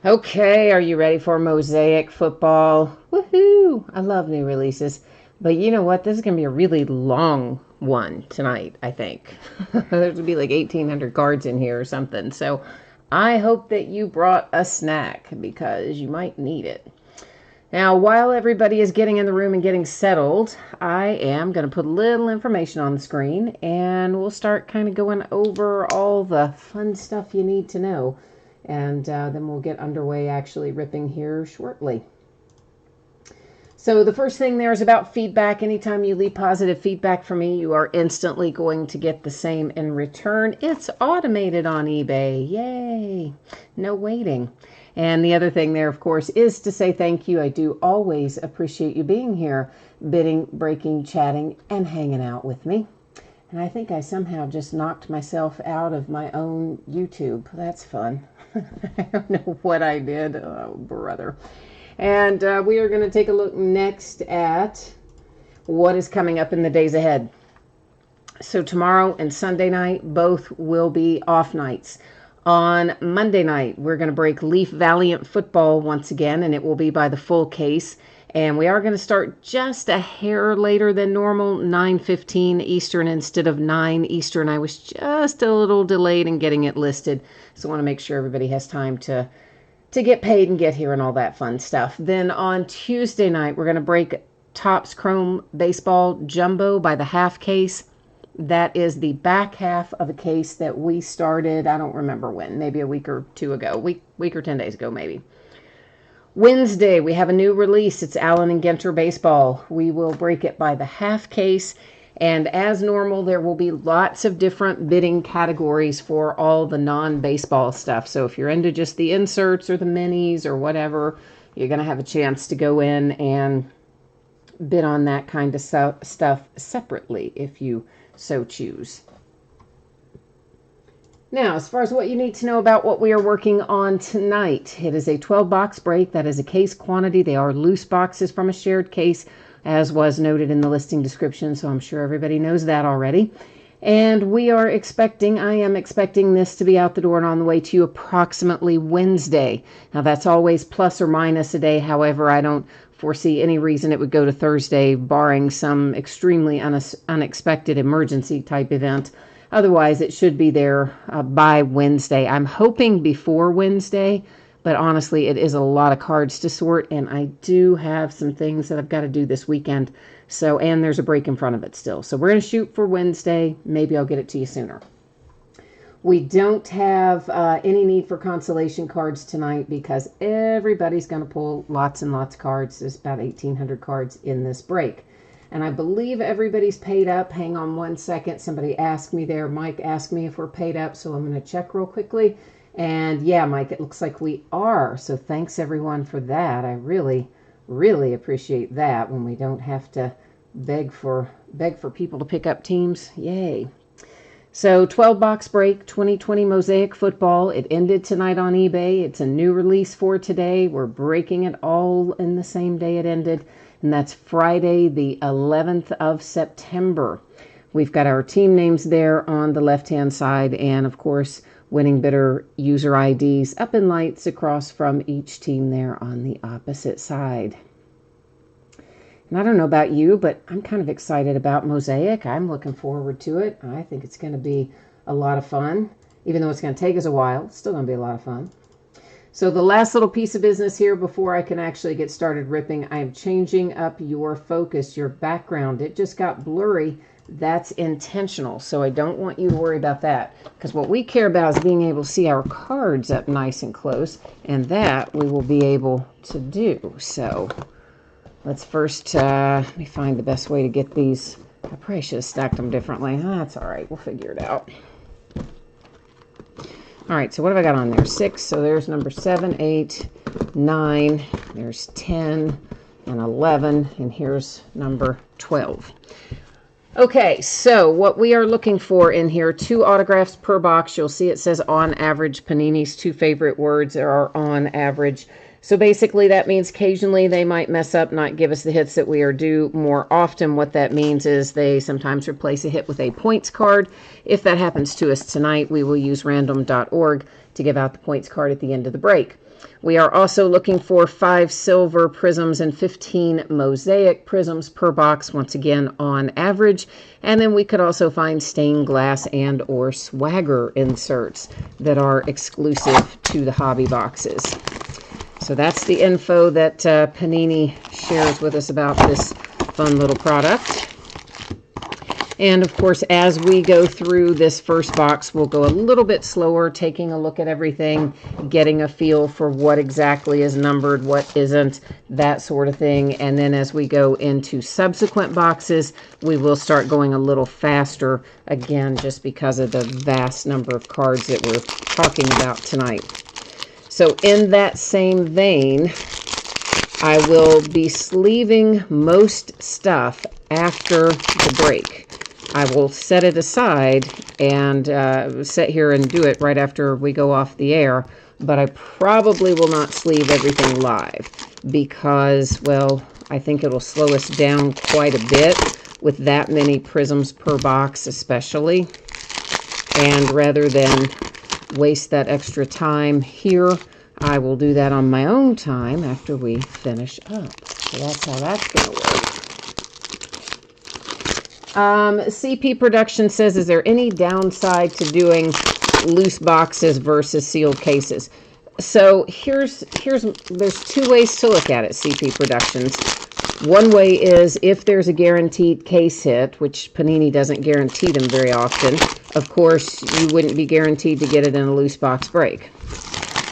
Okay, are you ready for Mosaic football? Woohoo! I love new releases. But you know what? This is going to be a really long one tonight, I think. There's going to be like 1,800 cards in here or something. So I hope that you brought a snack because you might need it. Now, while everybody is getting in the room and getting settled, I am going to put a little information on the screen and we'll start kind of going over all the fun stuff you need to know. And then we'll get underway actually ripping here shortly. So the first thing there is about feedback. Anytime you leave positive feedback for me, you are instantly going to get the same in return. It's automated on eBay. Yay! No waiting. And the other thing there, of course, is to say thank you. I do always appreciate you being here, bidding, breaking, chatting, and hanging out with me. And I think I somehow just knocked myself out of my own YouTube. That's fun. I don't know what I did. Oh, brother. And we are going to take a look next at what is coming up in the days ahead. So tomorrow and Sunday night, both will be off nights. On Monday night, we're going to break Leaf Valiant football once again, and it will be by the full case. And we are going to start just a hair later than normal, 9:15 Eastern instead of 9 Eastern. I was just a little delayed in getting it listed, so I want to make sure everybody has time to get paid and get here and all that fun stuff. Then on Tuesday night, we're going to break Topps Chrome Baseball Jumbo by the half case. That is the back half of a case that we started, I don't remember when, maybe a week or two ago, week or 10 days ago maybe. Wednesday, we have a new release. It's Allen and Ginter Baseball. We will break it by the half case. And as normal, there will be lots of different bidding categories for all the non-baseball stuff. So if you're into just the inserts or the minis or whatever, you're going to have a chance to go in and bid on that kind of stuff separately if you so choose. Now, as far as what you need to know about what we are working on tonight, it is a 12-box break. That is a case quantity. They are loose boxes from a shared case, as was noted in the listing description, so I'm sure everybody knows that already. And I am expecting this to be out the door and on the way to you approximately Wednesday. Now, that's always plus or minus a day. However, I don't foresee any reason it would go to Thursday, barring some extremely unexpected emergency type event. Otherwise, it should be there by Wednesday. I'm hoping before Wednesday, but honestly, it is a lot of cards to sort, and I do have some things that I've got to do this weekend. So, and there's a break in front of it still. So we're going to shoot for Wednesday. Maybe I'll get it to you sooner. We don't have any need for consolation cards tonight because everybody's going to pull lots and lots of cards. There's about 1,800 cards in this break. And I believe everybody's paid up. Hang on one second. Somebody asked me there. Mike asked me if we're paid up, so I'm going to check real quickly. And yeah, Mike, it looks like we are. So thanks everyone for that. I really, really appreciate that when we don't have to beg for people to pick up teams. Yay. So 12-box break, 2020 Mosaic football. It ended tonight on eBay. It's a new release for today. We're breaking it all in the same day it ended. And that's Friday, the 11th of September. We've got our team names there on the left-hand side, and of course, winning bidder user IDs up in lights across from each team there on the opposite side. And I don't know about you, but I'm kind of excited about Mosaic. I'm looking forward to it. I think it's going to be a lot of fun. Even though it's going to take us a while, it's still going to be a lot of fun. So the last little piece of business here before I can actually get started ripping, I am changing up your focus, your background. It just got blurry. That's intentional, so I don't want you to worry about that, because what we care about is being able to see our cards up nice and close, and that we will be able to do. So let's first, let me find the best way to get these. I probably should have stacked them differently. That's all right. We'll figure it out. All right, so what have I got on there? 6, so there's number 7, 8, 9, there's 10, and 11, and here's number 12. Okay, so what we are looking for in here, 2 autographs per box. You'll see it says on average. Panini's 2 favorite words are on average. So basically that means occasionally they might mess up, not give us the hits that we are due. More often what that means is they sometimes replace a hit with a points card. If that happens to us tonight, we will use random.org to give out the points card at the end of the break. We are also looking for 5 silver prisms and 15 mosaic prisms per box, once again on average. And then we could also find stained glass and or swagger inserts that are exclusive to the hobby boxes. So that's the info that Panini shares with us about this fun little product. And of course, as we go through this first box, we'll go a little bit slower, taking a look at everything, getting a feel for what exactly is numbered, what isn't, that sort of thing. And then as we go into subsequent boxes, we will start going a little faster, again, just because of the vast number of cards that we're talking about tonight. So in that same vein, I will be sleeving most stuff after the break. I will set it aside and sit here and do it right after we go off the air, but I probably will not sleeve everything live because, well, I think it'll slow us down quite a bit with that many prisms per box especially. And rather than waste that extra time here, I will do that on my own time after we finish up. So that's how that's going to work. CP Production says, is there any downside to doing loose boxes versus sealed cases? So there's 2 ways to look at it, CP Productions. One way is if there's a guaranteed case hit, which Panini doesn't guarantee them very often. Of course, you wouldn't be guaranteed to get it in a loose box break.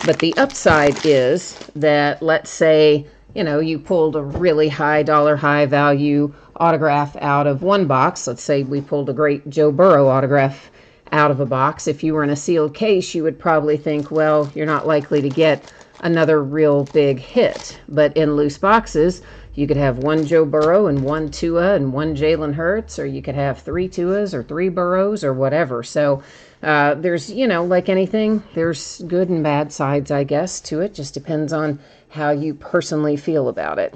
But the upside is that, let's say, you know, you pulled a really high dollar, high value autograph out of one box. Let's say we pulled a great Joe Burrow autograph out of a box. If you were in a sealed case, you would probably think, well, you're not likely to get another real big hit. But in loose boxes, you could have 1 Joe Burrow and 1 Tua and 1 Jalen Hurts, or you could have 3 Tuas or 3 Burrows or whatever. So there's, you know, like anything, there's good and bad sides, I guess, to it. Just depends on how you personally feel about it.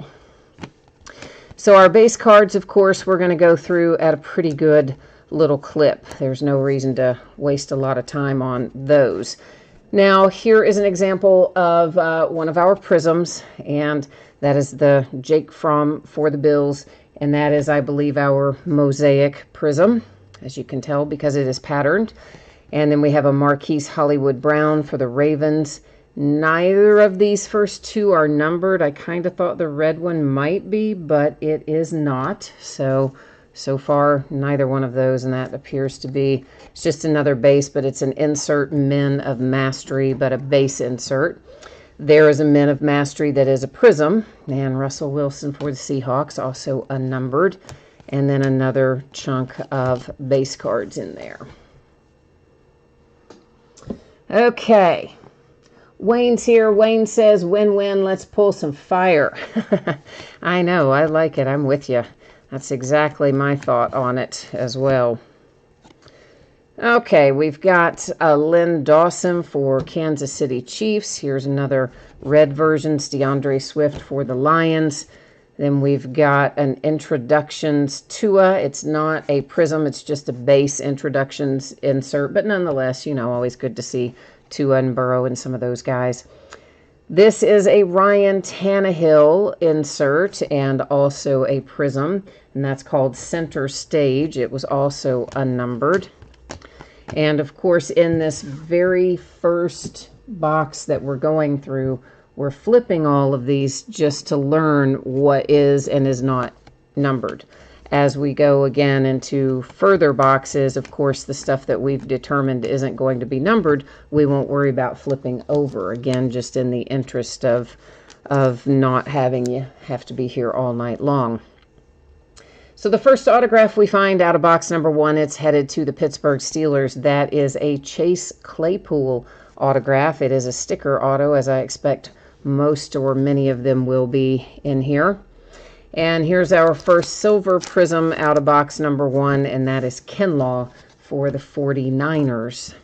So our base cards, of course, we're going to go through at a pretty good little clip. There's no reason to waste a lot of time on those. Now, here is an example of one of our prisms, and that is the Jake Fromm for the Bills, and that is, I believe, our Mosaic prism, as you can tell, because it is patterned. And then we have a Marquise Hollywood Brown for the Ravens. Neither of these first 2 are numbered. I kind of thought the red one might be, but it is not. So far, neither one of those, and that appears to be, it's just another base, but it's an insert Men of Mastery, but a base insert. There is a Men of Mastery that is a prism, and Russell Wilson for the Seahawks, also unnumbered, and then another chunk of base cards in there. Okay. Wayne's here. Wayne says, win-win, let's pull some fire. I know, I like it. I'm with you. That's exactly my thought on it as well. Okay, we've got Lynn Dawson for Kansas City Chiefs. Here's another red version, DeAndre Swift for the Lions. Then we've got an Introductions Tua. It's not a prism, it's just a base Introductions insert, but nonetheless, you know, always good to see Tua and Burrow and some of those guys. This is a Ryan Tannehill insert and also a prism, and that's called Center Stage. It was also unnumbered. And of course, in this very first box that we're going through, we're flipping all of these just to learn what is and is not numbered. As we go again into further boxes, of course, the stuff that we've determined isn't going to be numbered, we won't worry about flipping over. Again, just in the interest of not having you have to be here all night long. So the first autograph we find out of box number 1, it's headed to the Pittsburgh Steelers. That is a Chase Claypool autograph. It is a sticker auto, as I expect most or many of them will be in here. And here's our first silver prism out of box number 1, and that is Kinlaw for the 49ers.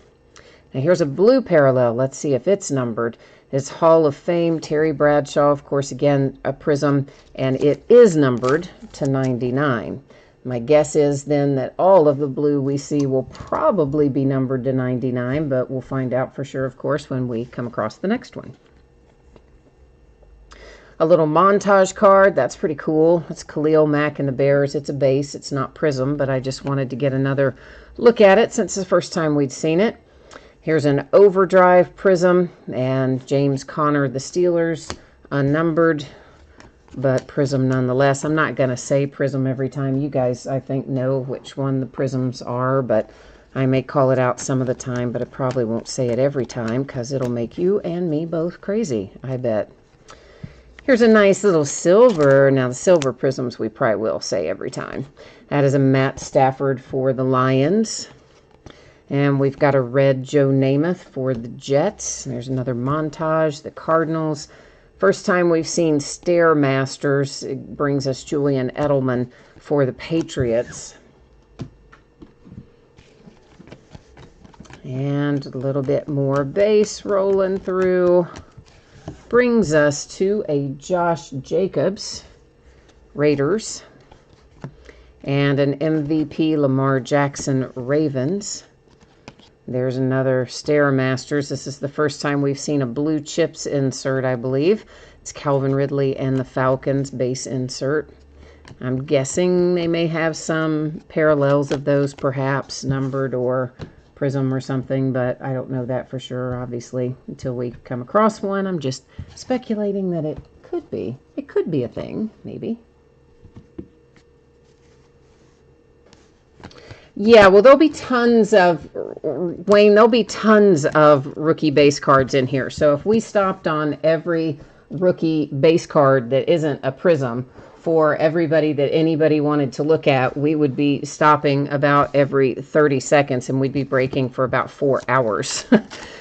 Now here's a blue parallel. Let's see if it's numbered. It's Hall of Fame, Terry Bradshaw, of course, again, a prism, and it is numbered to 99. My guess is then that all of the blue we see will probably be numbered to 99, but we'll find out for sure, of course, when we come across the next one. a little montage card. That's pretty cool. It's Khalil Mack and the Bears. It's a base. It's not Prism, but I just wanted to get another look at it since it's the first time we'd seen it. Here's an Overdrive Prism and James Conner, the Steelers, unnumbered, but Prism nonetheless. I'm not going to say Prism every time. You guys, I think, know which one the Prisms are, but I may call it out some of the time, but I probably won't say it every time because it'll make you and me both crazy, I bet. Here's a nice little silver. Now, the silver Prisms we probably will say every time. That is a Matt Stafford for the Lions. And we've got a red Joe Namath for the Jets. There's another montage, the Cardinals. First time we've seen Stairmasters. It brings us Julian Edelman for the Patriots. And a little bit more base rolling through. Brings us to a Josh Jacobs, Raiders. And an MVP Lamar Jackson, Ravens. There's another Stairmasters. This is the first time we've seen a blue chips insert, I believe. It's Calvin Ridley and the Falcons base insert. I'm guessing they may have some parallels of those, perhaps numbered or Prism or something, but I don't know that for sure, obviously, until we come across one. I'm just speculating that it could be. It could be a thing, maybe. Yeah, well, there'll be tons of, Wayne, there'll be tons of rookie base cards in here. So if we stopped on every rookie base card that isn't a Prism for everybody that anybody wanted to look at, we would be stopping about every 30 seconds and we'd be breaking for about 4 hours.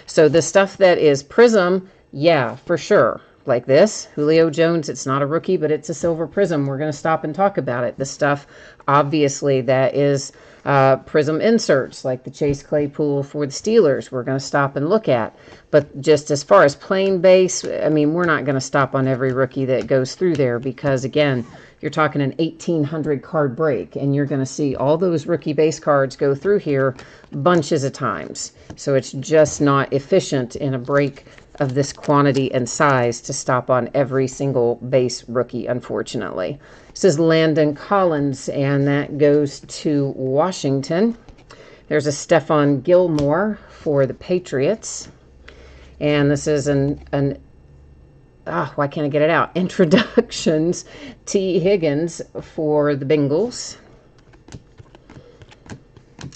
So the stuff that is Prism, yeah, for sure. Like this, Julio Jones, it's not a rookie, but it's a silver Prism. We're going to stop and talk about it. The stuff, obviously, that is Prism inserts, like the Chase Claypool for the Steelers, we're going to stop and look at. But just as far as plain base, I mean, we're not going to stop on every rookie that goes through there because, again, you're talking an 1,800 card break, and you're going to see all those rookie base cards go through here bunches of times. So it's just not efficient in a break of this quantity and size to stop on every single base rookie, unfortunately. This is Landon Collins, and that goes to Washington. There's a Stephon Gilmore for the Patriots. And this is why can't I get it out? Introductions, T. Higgins for the Bengals.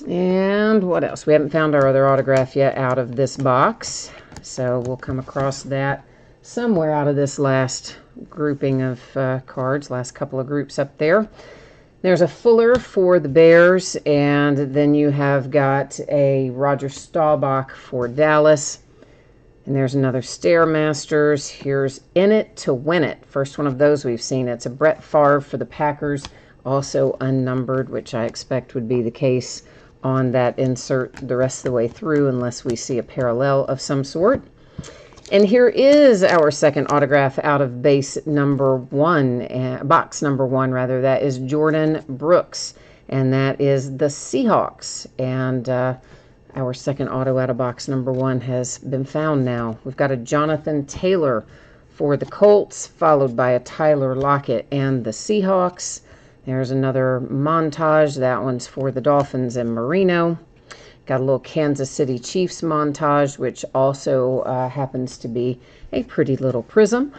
And what else? We haven't found our other autograph yet out of this box. So we'll come across that somewhere out of this last grouping of cards, last couple of groups up there. There's a Fuller for the Bears, and then you have got a Roger Staubach for Dallas. And there's another Stairmasters. Here's In It to Win It. First one of those we've seen. It's a Brett Favre for the Packers, also unnumbered, which I expect would be the case on that insert the rest of the way through unless we see a parallel of some sort. And here is our second autograph out of base number one, box number one rather. That is Jordan Brooks, and that is the Seahawks. And our second auto out of box number one has been found now. We've got a Jonathan Taylor for the Colts, followed by a Tyler Lockett and the Seahawks. There's another montage. That one's for the Dolphins and Marino. Got a little Kansas City Chiefs montage, which also happens to be a pretty little Prism.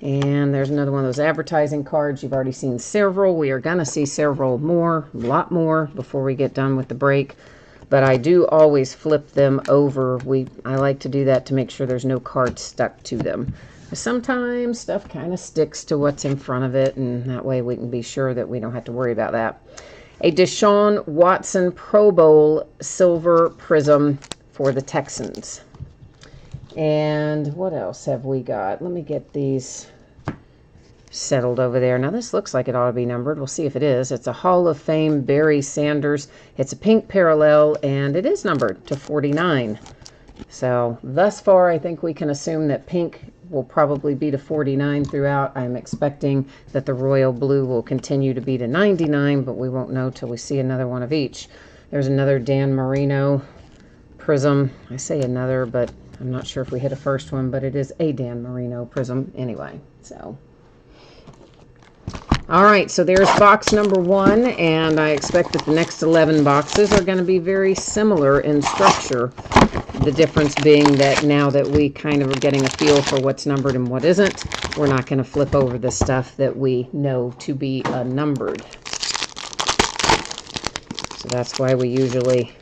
And there's another one of those advertising cards. You've already seen several. We are going to see several more, a lot more, before we get done with the break. But I do always flip them over. I like to do that to make sure there's no cards stuck to them. Sometimes stuff kind of sticks to what's in front of it, and that way we can be sure that we don't have to worry about that. A Deshaun Watson Pro Bowl Silver Prism for the Texans. And what else have we got? Let me get these settled over there. Now, this looks like it ought to be numbered. We'll see if it is. It's a Hall of Fame Barry Sanders. It's a pink parallel, and it is numbered to 49. So, thus far, I think we can assume that pink will probably be to 49 throughout. I'm expecting that the royal blue will continue to be to 99, but we won't know till we see another one of each. There's another Dan Marino Prism. I say another, but I'm not sure if we hit a first one, but it is a Dan Marino prism anyway. So, all right, so there's box number 1, and I expect that the next 11 boxes are going to be very similar in structure. The difference being that now that we kind of are getting a feel for what's numbered and what isn't, we're not going to flip over the stuff that we know to be numbered. So that's why we usually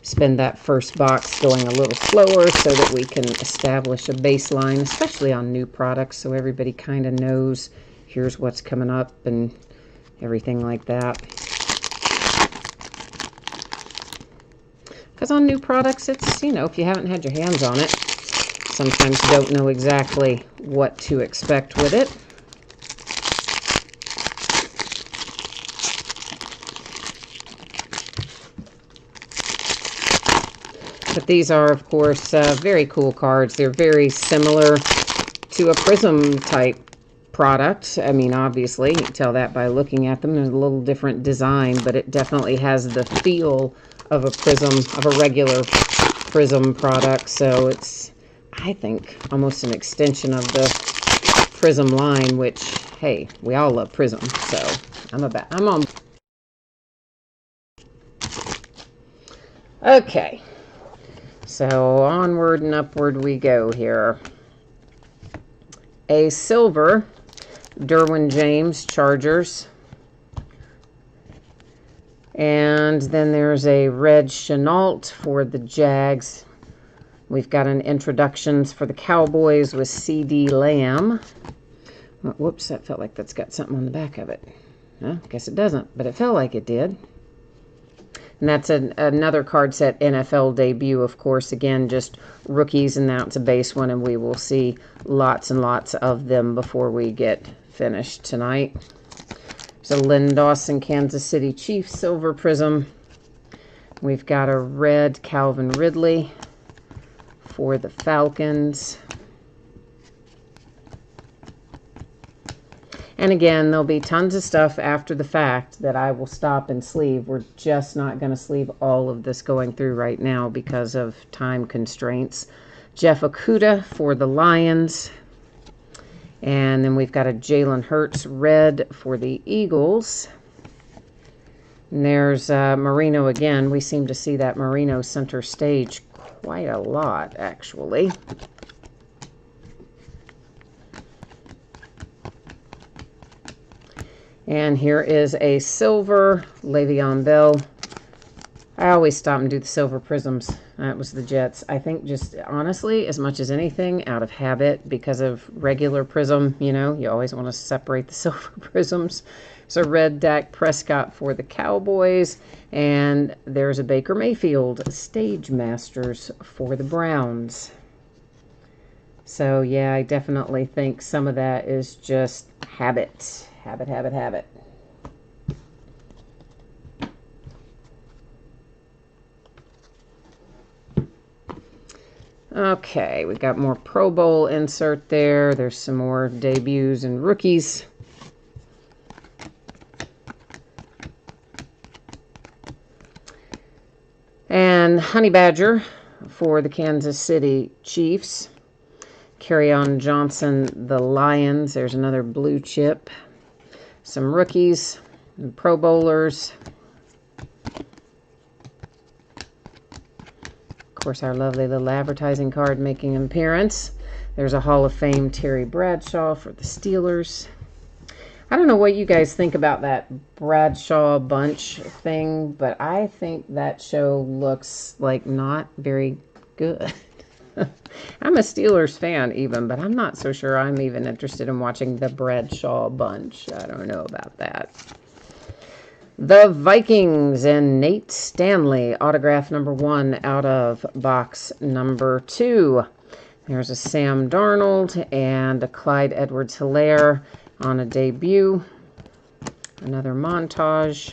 spend that first box going a little slower so that we can establish a baseline, especially on new products, so everybody kind of knows here's what's coming up and everything like that. Because on new products, it's, you know, if you haven't had your hands on it, sometimes you don't know exactly what to expect with it. But these are, of course, very cool cards. They're very similar to a prism type product. I mean, obviously, you can tell that by looking at them. There's a little different design, but it definitely has the feel of a prism, of a regular prism product. So it's, I think, almost an extension of the prism line, which, hey, we all love prism. So I'm on. Okay. So onward and upward we go here. A silver Derwin James Chargers. And then there's a red Chenault for the Jags. We've got an introductions for the Cowboys with C.D. Lamb. Whoops, that felt like that's got something on the back of it. Well, guess it doesn't, but it felt like it did. And that's another card set NFL debut, of course. Again, just rookies, and that's a base one, and we will see lots and lots of them before we get finished tonight. There's a Lynn Dawson Kansas City Chiefs silver prism. We've got a red Calvin Ridley for the Falcons. And again, there'll be tons of stuff after the fact that I will stop and sleeve. We're just not going to sleeve all of this going through right now because of time constraints. Jeff Okudah for the Lions. And then we've got a Jalen Hurts red for the Eagles. And there's Marino again. We seem to see that Marino center stage quite a lot, actually. And here is a silver Le'Veon Bell. I always stop and do the silver prisms. That was the Jets. I think just honestly, as much as anything, out of habit, because of regular prism, you know, you always want to separate the silver prisms. So red Dak Prescott for the Cowboys. And there's a Baker Mayfield Stage Masters for the Browns. So yeah, I definitely think some of that is just habit. Habit. Okay, we got more Pro Bowl insert there. There's some more debuts and rookies. And Honey Badger for the Kansas City Chiefs. Kerryon Johnson, the Lions. There's another blue chip. Some rookies and Pro Bowlers. Of course, our lovely little advertising card making an appearance. There's a Hall of Fame Terry Bradshaw for the Steelers. I don't know what you guys think about that Bradshaw bunch thing, but I think that show looks like not very good. I'm a Steelers fan even, but I'm not so sure I'm even interested in watching the Bradshaw bunch. I don't know about that. The Vikings and Nate Stanley, autograph number 1 out of box number 2. There's a Sam Darnold and a Clyde Edwards-Helaire on a debut. Another montage.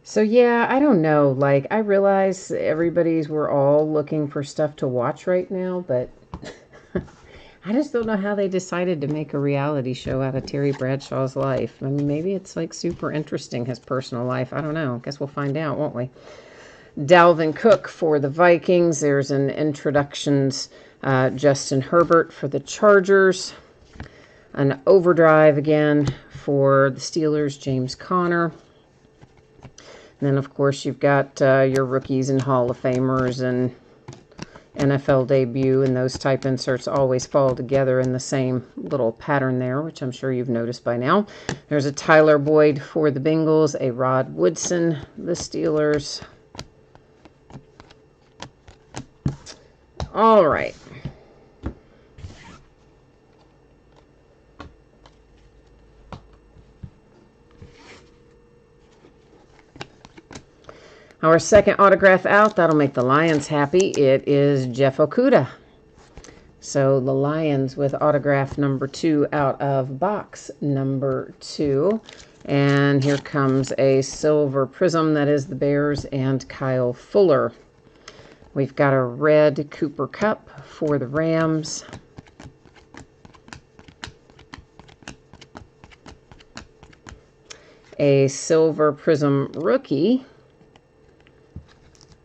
So yeah, I don't know. Like, I realize we're all looking for stuff to watch right now, but I just don't know how they decided to make a reality show out of Terry Bradshaw's life. I mean, maybe it's like super interesting, his personal life. I don't know. Guess we'll find out, won't we? Dalvin Cook for the Vikings. There's an introductions. Justin Herbert for the Chargers. An overdrive again for the Steelers, James Conner. And then, of course, you've got your rookies and Hall of Famers and NFL debut, and those type inserts always fall together in the same little pattern there, which I'm sure you've noticed by now. There's a Tyler Boyd for the Bengals, a Rod Woodson, the Steelers. All right. Our second autograph out, that'll make the Lions happy. It is Jeff Okudah. So the Lions with autograph number 2 out of box number 2. And here comes a silver prism. That is the Bears and Kyle Fuller. We've got a red Cooper Kupp for the Rams. A silver prism rookie.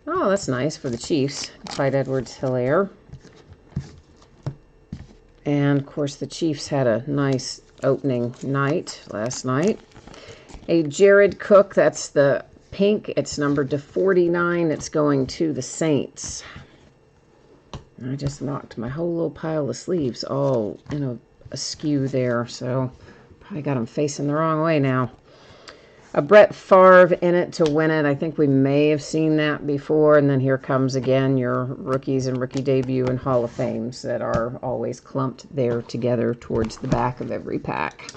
Oh, that's nice for the Chiefs. Clyde Edwards-Helaire. And, of course, the Chiefs had a nice opening night last night. A Jared Cook. That's the pink. It's numbered to 49. It's going to the Saints. I just knocked my whole little pile of sleeves all askew there. So, probably got them facing the wrong way now. A Brett Favre in it to win it. I think we may have seen that before. And then here comes again your rookies and rookie debut and Hall of Fames that are always clumped there together towards the back of every pack.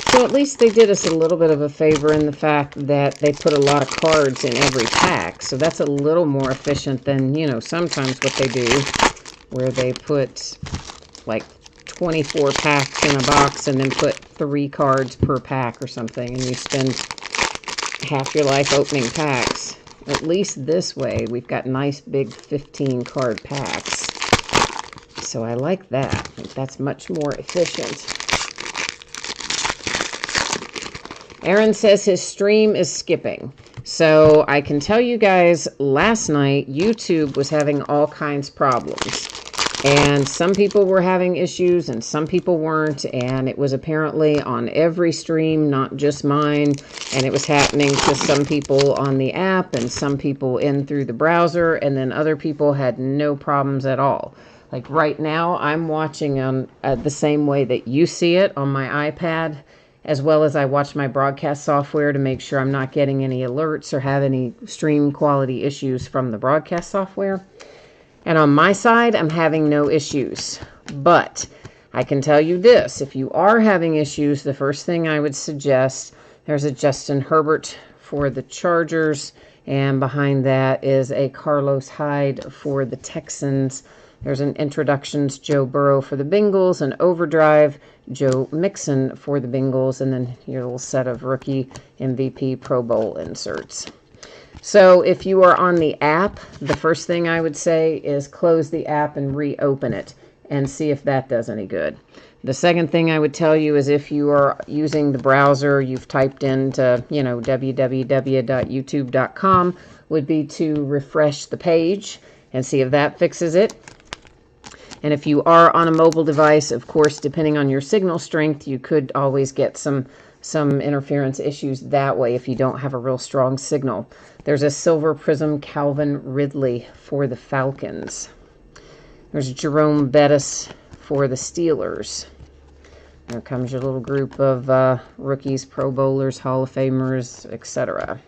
So at least they did us a little bit of a favor in the fact that they put a lot of cards in every pack. So that's a little more efficient than, sometimes what they do, where they put like 24 packs in a box and then put 3 cards per pack or something, and you spend half your life opening packs. At least this way, we've got nice big 15 card packs. So I like that. I think that's much more efficient. Aaron says his stream is skipping. So I can tell you guys, last night, YouTube was having all kinds of problems. And some people were having issues and some people weren't. And it was apparently on every stream, not just mine. And it was happening to some people on the app and some people in through the browser. And then other people had no problems at all. Like right now, I'm watching on the same way that you see it on my iPad, as well as I watch my broadcast software to make sure I'm not getting any alerts or have any stream quality issues from the broadcast software. And on my side, I'm having no issues. But I can tell you this, if you are having issues, the first thing I would suggest, there's a Justin Herbert for the Chargers, and behind that is a Carlos Hyde for the Texans. There's an introductions, Joe Burrow for the Bengals, an overdrive, Joe Mixon for the Bengals, and then your little set of rookie MVP Pro Bowl inserts. So if you are on the app, the first thing I would say is close the app and reopen it and see if that does any good. The second thing I would tell you is if you are using the browser, you've typed into, www.youtube.com, would be to refresh the page and see if that fixes it. And if you are on a mobile device, of course, depending on your signal strength, you could always get some interference issues that way if you don't have a real strong signal. There's a silver prism Calvin Ridley for the Falcons. There's Jerome Bettis for the Steelers. There comes your little group of rookies, Pro Bowlers, Hall of Famers, etc.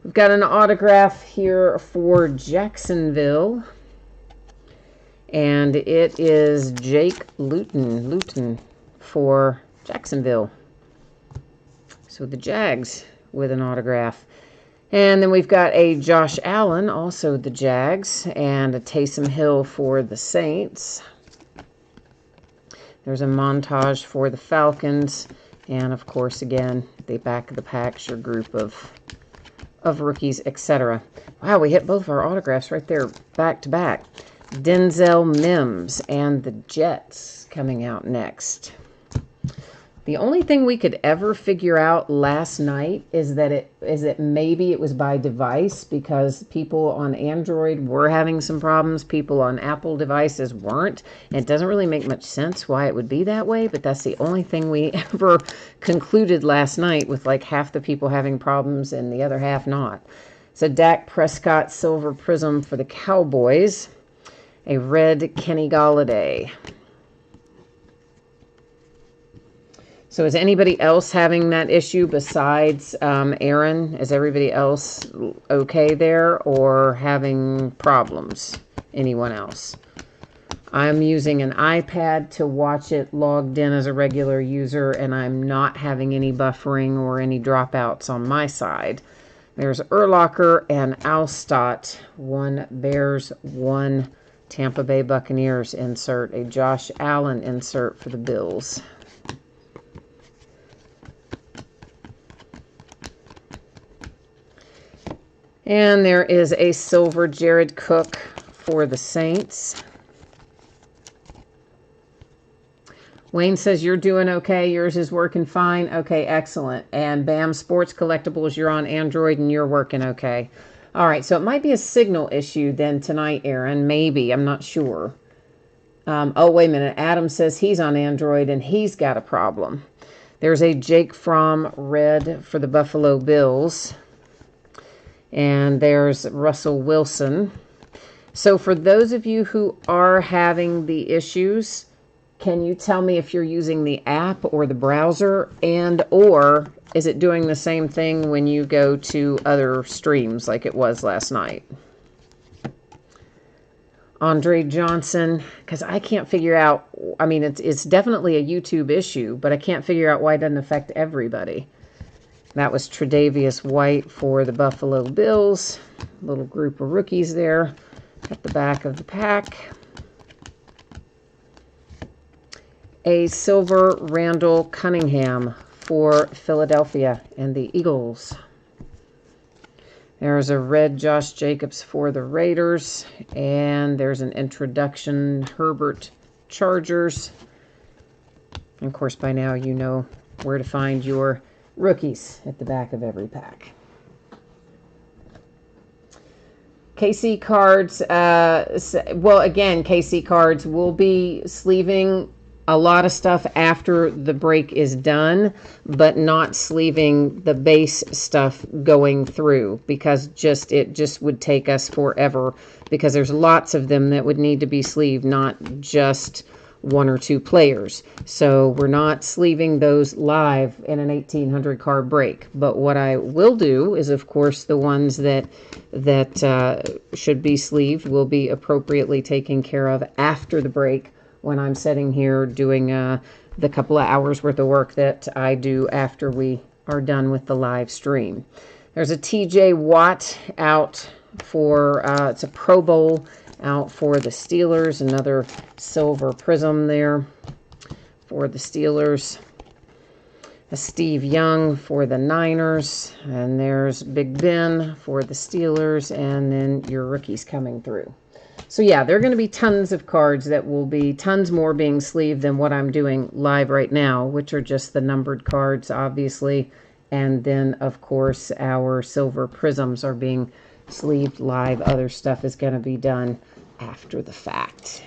We've got an autograph here for Jacksonville. And it is Jake Luton for Jacksonville. So the Jags with an autograph. And then we've got a Josh Allen, also the Jags, and a Taysom Hill for the Saints. There's a montage for the Falcons. And, of course, again, the back of the pack's your group of rookies, etc. Wow, we hit both of our autographs right there, back to back. Denzel Mims and the Jets coming out next. The only thing we could ever figure out last night is that maybe it was by device, because people on Android were having some problems. People on Apple devices weren't. And it doesn't really make much sense why it would be that way, but that's the only thing we ever concluded last night, with like half the people having problems and the other half not. So Dak Prescott Silver Prism for the Cowboys. A red Kenny Golladay. So is anybody else having that issue besides Aaron? Is everybody else okay there, or having problems? Anyone else? I'm using an iPad to watch it logged in as a regular user, and I'm not having any buffering or any dropouts on my side. There's Urlacher and Alstott, one Bears, one Tampa Bay Buccaneers insert, a Josh Allen insert for the Bills. And there is a silver Jared Cook for the Saints. Wayne says, you're doing okay. Yours is working fine. Okay, excellent. And BAM Sports Collectibles, you're on Android and you're working okay. All right, so it might be a signal issue then tonight, Aaron. Maybe. I'm not sure. Oh, wait a minute. Adam says he's on Android and he's got a problem. There's a Jake Fromm red for the Buffalo Bills. And there's Russell Wilson. So for those of you who are having the issues, can you tell me if you're using the app or the browser, and or is it doing the same thing when you go to other streams like it was last night? Andre Johnson, because I can't figure out, I mean, it's definitely a YouTube issue, but I can't figure out why it doesn't affect everybody. That was Tre'Davious White for the Buffalo Bills. Little group of rookies there at the back of the pack. A silver Randall Cunningham for Philadelphia and the Eagles. There's a red Josh Jacobs for the Raiders. And there's an introduction Herbert Chargers. And of course, by now you know where to find your rookies at the back of every pack. KC Cards, well, again, KC Cards will be sleeving a lot of stuff after the break is done, but not sleeving the base stuff going through, because it just would take us forever, because there's lots of them that would need to be sleeved, not just one or two players. So we're not sleeving those live in an 1800 card break. But what I will do is, of course, the ones that should be sleeved will be appropriately taken care of after the break, when I'm sitting here doing the couple of hours worth of work that I do after we are done with the live stream. There's a TJ Watt out for, it's a Pro Bowl out for the Steelers. Another silver prism there for the Steelers. A Steve Young for the Niners. And there's Big Ben for the Steelers. And then your rookies coming through. So yeah, there are going to be tons of cards that will be tons more being sleeved than what I'm doing live right now, which are just the numbered cards, obviously. And then, of course, our silver prisms are being sleeved live. Other stuff is going to be done after the fact.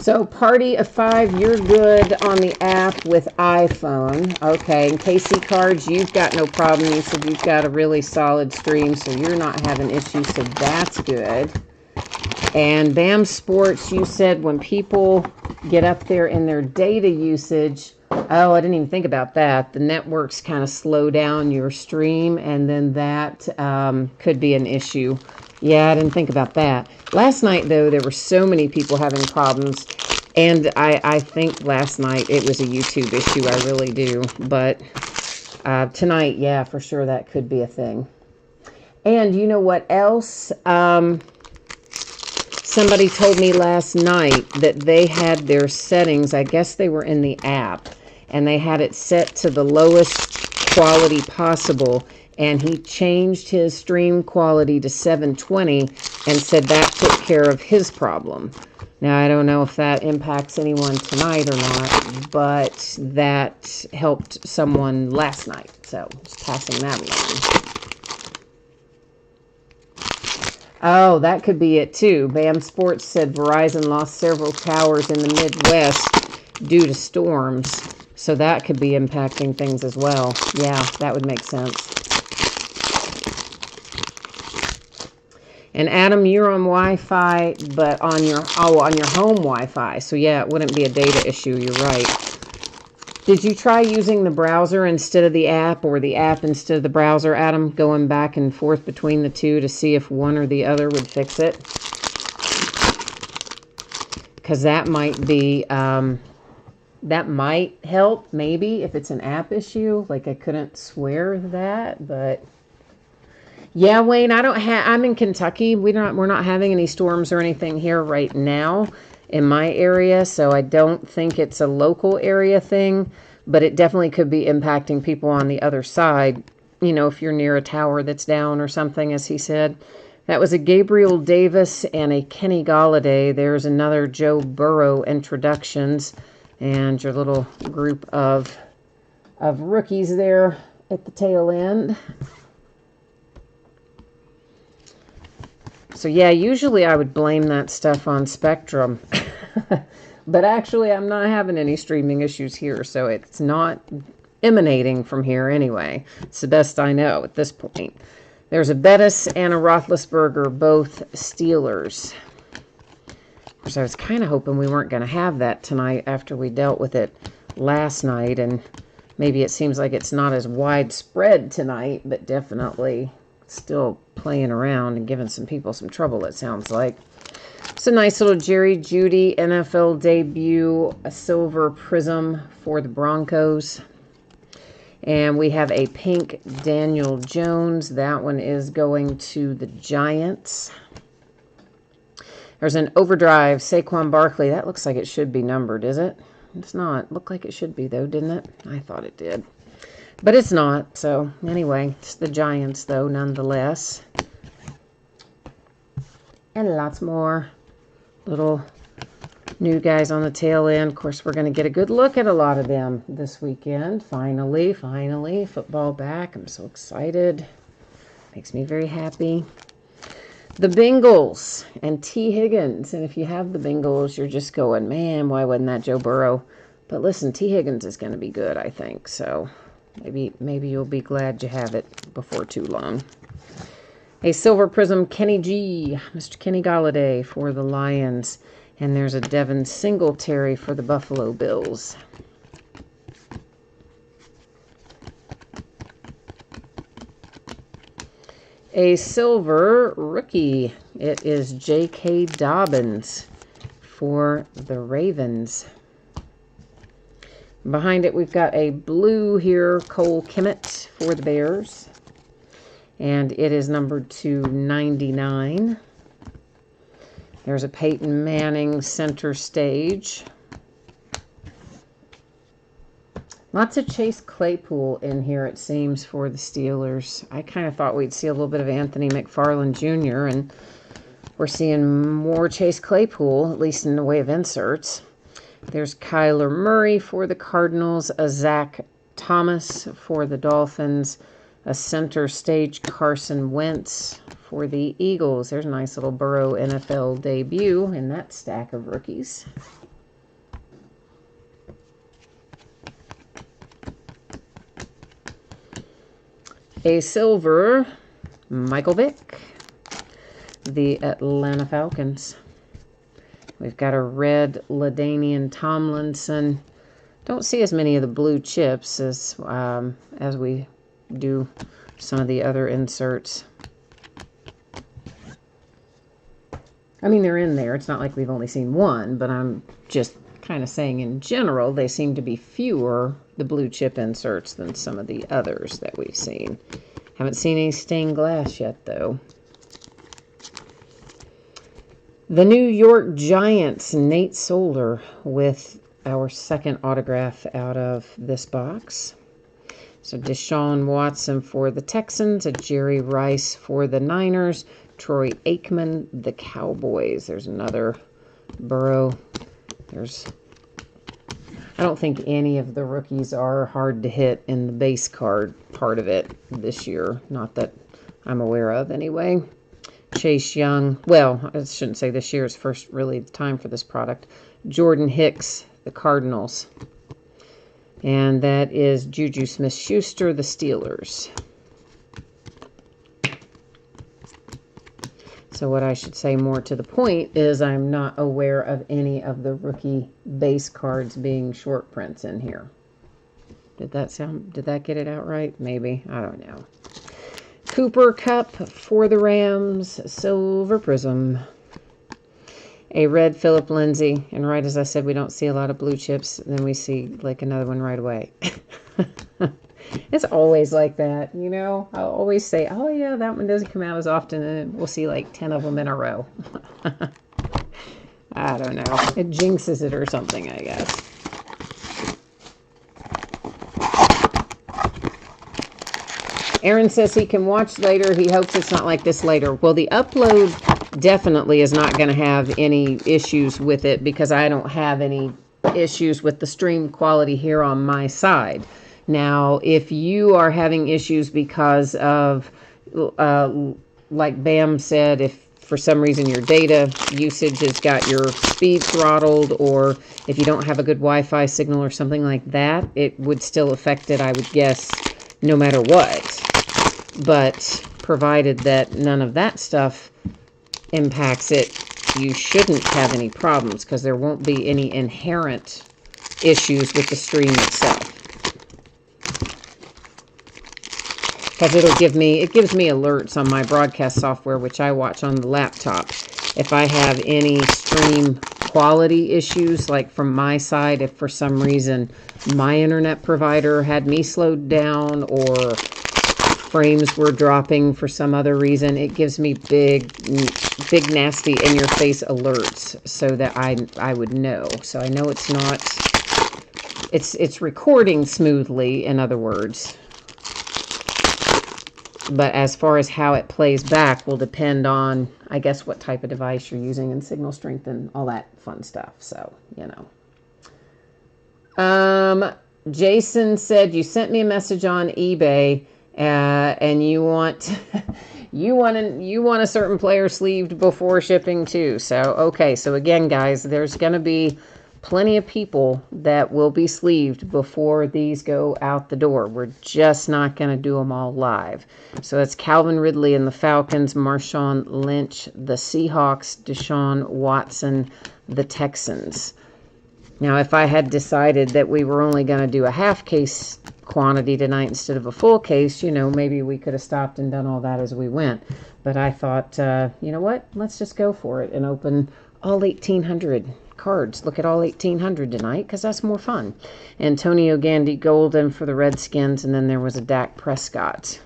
So Party of 5, you're good on the app with iPhone. Okay, and KC Cards, you've got no problem. You said you've got a really solid stream, so you're not having issues, so that's good. And BAM Sports, you said when people get up there in their data usage, oh, I didn't even think about that. The networks kind of slow down your stream, and then that could be an issue Yeah, I didn't think about that. Last night, though, there were so many people having problems. And I think last night it was a YouTube issue. I really do. But tonight, yeah, for sure that could be a thing. And you know what else? Somebody told me last night that they had their settings. I guess they were in the app. And they had it set to the lowest quality possible. And he changed his stream quality to 720 and said that took care of his problem. Now, I don't know if that impacts anyone tonight or not, but that helped someone last night. So, just passing that along. Oh, that could be it too. BAM Sports said Verizon lost several towers in the Midwest due to storms. So that could be impacting things as well. Yeah, that would make sense. And Adam, you're on Wi-Fi, but on your home Wi-Fi. So yeah, it wouldn't be a data issue. You're right. Did you try using the browser instead of the app, or the app instead of the browser, Adam? Going back and forth between the two to see if one or the other would fix it? Because that might be that might help maybe if it's an app issue. Like I couldn't swear that, but. Yeah, Wayne, I'm in Kentucky. We're not having any storms or anything here right now in my area, so I don't think it's a local area thing, but it definitely could be impacting people on the other side, you know, if you're near a tower that's down or something, as he said. That was a Gabriel Davis and a Kenny Galladay. There's another Joe Burrow introductions and your little group of rookies there at the tail end. So yeah, usually I would blame that stuff on Spectrum. But actually I'm not having any streaming issues here, so it's not emanating from here anyway. It's the best I know at this point. There's a Bettis and a Roethlisberger, both Steelers. Of course, I was kind of hoping we weren't going to have that tonight after we dealt with it last night, and maybe it seems like it's not as widespread tonight, but definitely still playing around and giving some people some trouble, it sounds like. It's a nice little Jerry Jeudy NFL debut, a silver prism for the Broncos. And we have a pink Daniel Jones. That one is going to the Giants. There's an overdrive Saquon Barkley. That looks like it should be numbered, is it? It's not. Looked like it should be, though, didn't it? I thought it did. But it's not. So, anyway, it's the Giants, though, nonetheless. And lots more little new guys on the tail end. Of course, we're going to get a good look at a lot of them this weekend. Finally, football back. I'm so excited. Makes me very happy. The Bengals and T. Higgins. And if you have the Bengals, you're just going, man, why wasn't that Joe Burrow? But listen, T. Higgins is going to be good, I think. So maybe you'll be glad you have it before too long. A silver prism Kenny G. Mr. Kenny Galladay for the Lions. And there's a Devin Singletary for the Buffalo Bills. A silver rookie. It is J.K. Dobbins for the Ravens. Behind it, we've got a blue here, Cole Kmet for the Bears. And it is numbered to 99. There's a Peyton Manning center stage. Lots of Chase Claypool in here, it seems, for the Steelers. I kind of thought we'd see a little bit of Anthony McFarland Jr., and we're seeing more Chase Claypool, at least in the way of inserts. There's Kyler Murray for the Cardinals, a Zach Thomas for the Dolphins, a center stage Carson Wentz for the Eagles. There's a nice little Burrow NFL debut in that stack of rookies. A silver Michael Vick, the Atlanta Falcons. We've got a red LaDainian Tomlinson. Don't see as many of the blue chips as we do some of the other inserts. I mean, they're in there. It's not like we've only seen one, but I'm just kind of saying in general, they seem to be fewer, the blue chip inserts, than some of the others that we've seen. Haven't seen any stained glass yet, though. The New York Giants, Nate Solder, with our second autograph out of this box. So Deshaun Watson for the Texans, a Jerry Rice for the Niners, Troy Aikman, the Cowboys. There's another Burrow. I don't think any of the rookies are hard to hit in the base card part of it this year. Not that I'm aware of, anyway. Chase Young. Well, I shouldn't say this year is first really the time for this product. Jordan Hicks, the Cardinals. And that is Juju Smith-Schuster, the Steelers. So what I should say more to the point is I'm not aware of any of the rookie base cards being short prints in here. Did that get it out right? Maybe. I don't know. Cooper Cup for the Rams, Silver Prism. A red Philip Lindsay. And right as I said, we don't see a lot of blue chips. And then we see like another one right away. It's always like that, you know. I'll always say, oh yeah, that one doesn't come out as often. And we'll see like 10 of them in a row. I don't know. It jinxes it or something, I guess. Aaron says he can watch later. He hopes it's not like this later. Well, the upload definitely is not going to have any issues with it because I don't have any issues with the stream quality here on my side. Now, if you are having issues because of, like Bam said, if for some reason your data usage has got your speed throttled, or if you don't have a good Wi-Fi signal or something like that, it would still affect it, I would guess, no matter what. But provided that none of that stuff impacts it, you shouldn't have any problems because there won't be any inherent issues with the stream itself. Because it gives me alerts on my broadcast software, which I watch on the laptop. If I have any stream quality issues, like from my side, if for some reason my internet provider had me slowed down or frames were dropping for some other reason, it gives me big nasty in your face alerts so that I would know. So I know it's not, it's recording smoothly, in other words. But as far as how it plays back will depend on, I guess, what type of device you're using and signal strength and all that fun stuff. So, you know. Jason said you sent me a message on eBay and you want you want a certain player sleeved before shipping too. So, okay. So again, guys, there's going to be plenty of people that will be sleeved before these go out the door. We're just not going to do them all live. So that's Calvin Ridley and the Falcons, Marshawn Lynch, the Seahawks, Deshaun Watson, the Texans. Now, if I had decided that we were only going to do a half case quantity tonight instead of a full case, you know, maybe we could have stopped and done all that as we went. But I thought, you know what? Let's just go for it and open all 1,800 cards. Look at all 1,800 tonight because that's more fun. Antonio Gandy Golden for the Redskins, and then there was a Dak Prescott.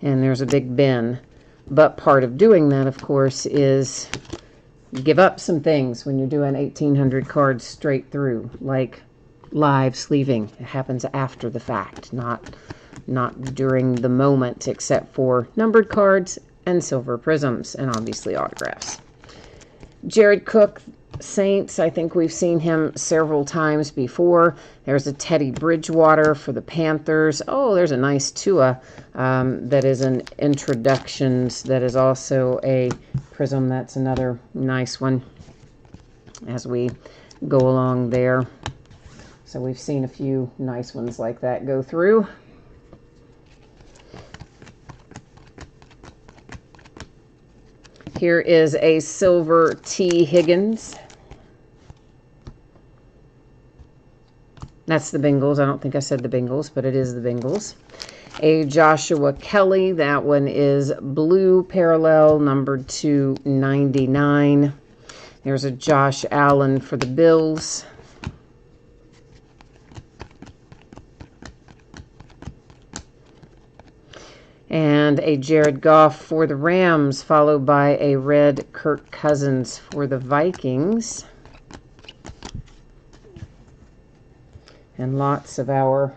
And there's a Big Ben. But part of doing that, of course, is give up some things when you're doing 1,800 cards straight through, like live sleeving. It happens after the fact, not during the moment, except for numbered cards and silver prisms, and obviously autographs. Jared Cook, Saints, I think we've seen him several times before. There's a Teddy Bridgewater for the Panthers. Oh, there's a nice Tua that is an Introductions. That is also a prism. That's another nice one as we go along there. So we've seen a few nice ones like that go through. Here is a silver T. Higgins. That's the Bengals. I don't think I said the Bengals, but it is the Bengals. A Joshua Kelly, that one is blue parallel, numbered to 99. There's a Josh Allen for the Bills. And a Jared Goff for the Rams, followed by a red Kirk Cousins for the Vikings. And lots of our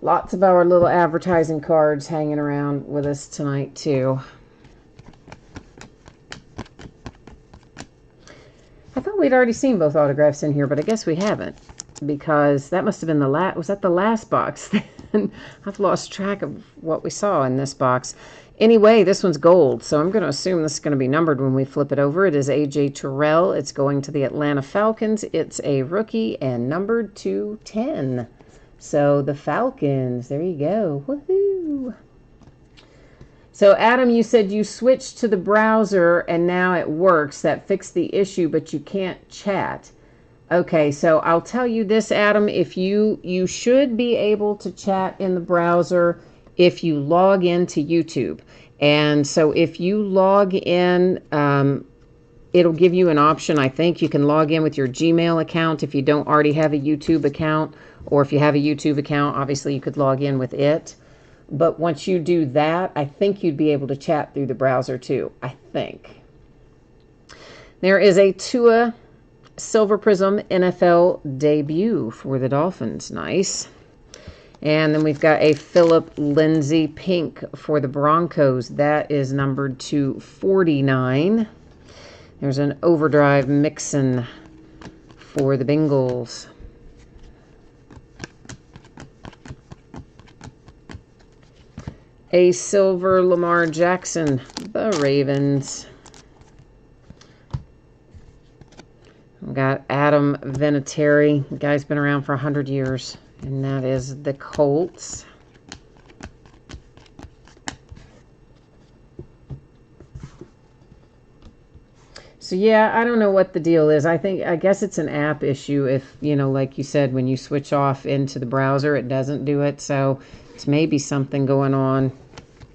little advertising cards hanging around with us tonight too. I thought we'd already seen both autographs in here, but I guess we haven't, because that must have been the last. Was that the last box? I've lost track of what we saw in this box. Anyway, this one's gold, so I'm going to assume this is going to be numbered when we flip it over. It is A.J. Terrell. It's going to the Atlanta Falcons. It's a rookie and numbered to 10. So the Falcons, there you go. Woohoo! So Adam, you said you switched to the browser and now it works. That fixed the issue, but you can't chat. Okay, so I'll tell you this, Adam, if you should be able to chat in the browser if you log into YouTube. And so if you log in, it'll give you an option. I think you can log in with your Gmail account if you don't already have a YouTube account, or if you have a YouTube account, obviously you could log in with it. But once you do that, I think you'd be able to chat through the browser too, I think. There is a Tua Silver Prism NFL debut for the Dolphins. Nice. And then we've got a Philip Lindsay pink for the Broncos. That is numbered to 49. There's an Overdrive Mixon for the Bengals. A silver Lamar Jackson, the Ravens. We've got Adam Vinatieri. The guy's been around for 100 years, and that is the Colts. So yeah, I don't know what the deal is. I guess it's an app issue. If, like you said, when you switch off into the browser, it doesn't do it. So it's maybe something going on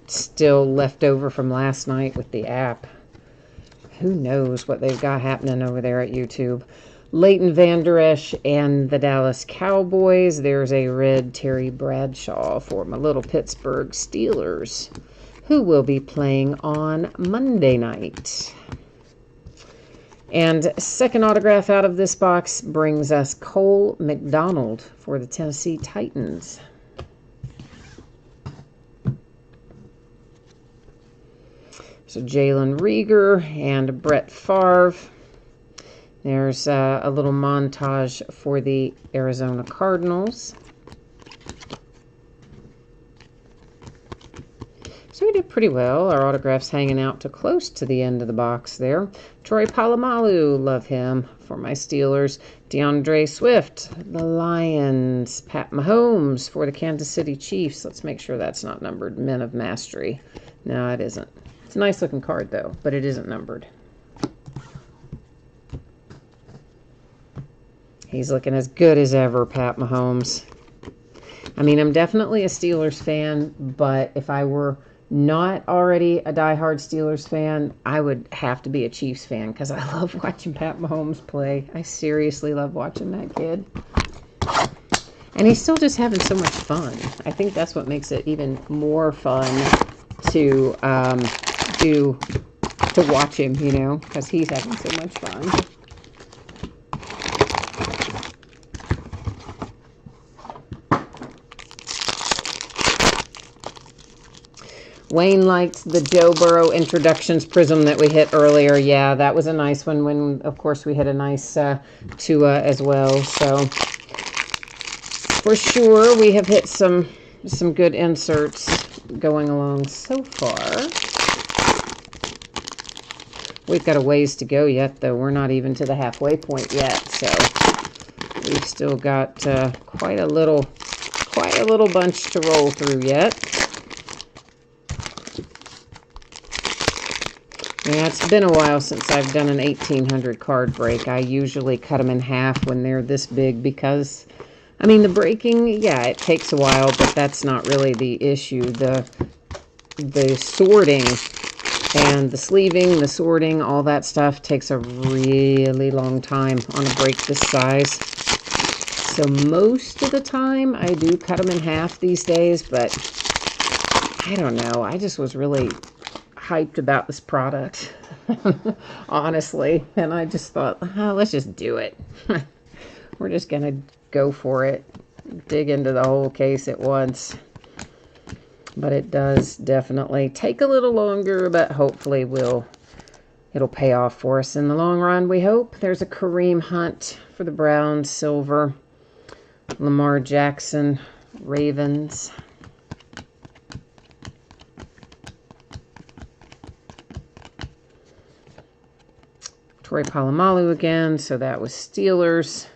still left over from last night with the app. Who knows what they've got happening over there at YouTube. Leighton Vander Esch and the Dallas Cowboys. There's a red Terry Bradshaw for my little Pittsburgh Steelers, who will be playing on Monday night. And second autograph out of this box brings us Cole McDonald for the Tennessee Titans. So Jalen Reagor and Brett Favre. There's a little montage for the Arizona Cardinals. So we did pretty well. Our autograph's hanging out to close to the end of the box there. Troy Polamalu, love him, for my Steelers. DeAndre Swift, the Lions. Pat Mahomes for the Kansas City Chiefs. Let's make sure that's not numbered. Men of Mastery. No, it isn't. It's a nice looking card though, but it isn't numbered. He's looking as good as ever, Pat Mahomes. I mean, I'm definitely a Steelers fan, but if I were not already a diehard Steelers fan, I would have to be a Chiefs fan because I love watching Pat Mahomes play. I seriously love watching that kid. And he's still just having so much fun. I think that's what makes it even more fun to watch him, because he's having so much fun. Wayne liked the Joe Burrow Introductions Prism that we hit earlier. Yeah, that was a nice one when, of course, we hit a nice Tua as well. So, for sure, we have hit some good inserts going along so far. We've got a ways to go yet, though. We're not even to the halfway point yet, so we've still got quite a little bunch to roll through yet. Yeah, it's been a while since I've done an 1800 card break. I usually cut them in half when they're this big because I mean, the breaking, yeah, it takes a while, but that's not really the issue. The sorting and the sleeving, the sorting, all that stuff takes a really long time on a break this size. So most of the time, I do cut them in half these days, but I don't know. I just was really hyped about this product, honestly. And I just thought, let's just do it. We're just going to go for it. Dig into the whole case at once. But it does definitely take a little longer, but hopefully it'll pay off for us in the long run, we hope. There's a Kareem Hunt for the Browns, silver. Lamar Jackson, Ravens. Troy Polamalu again, so that was Steelers.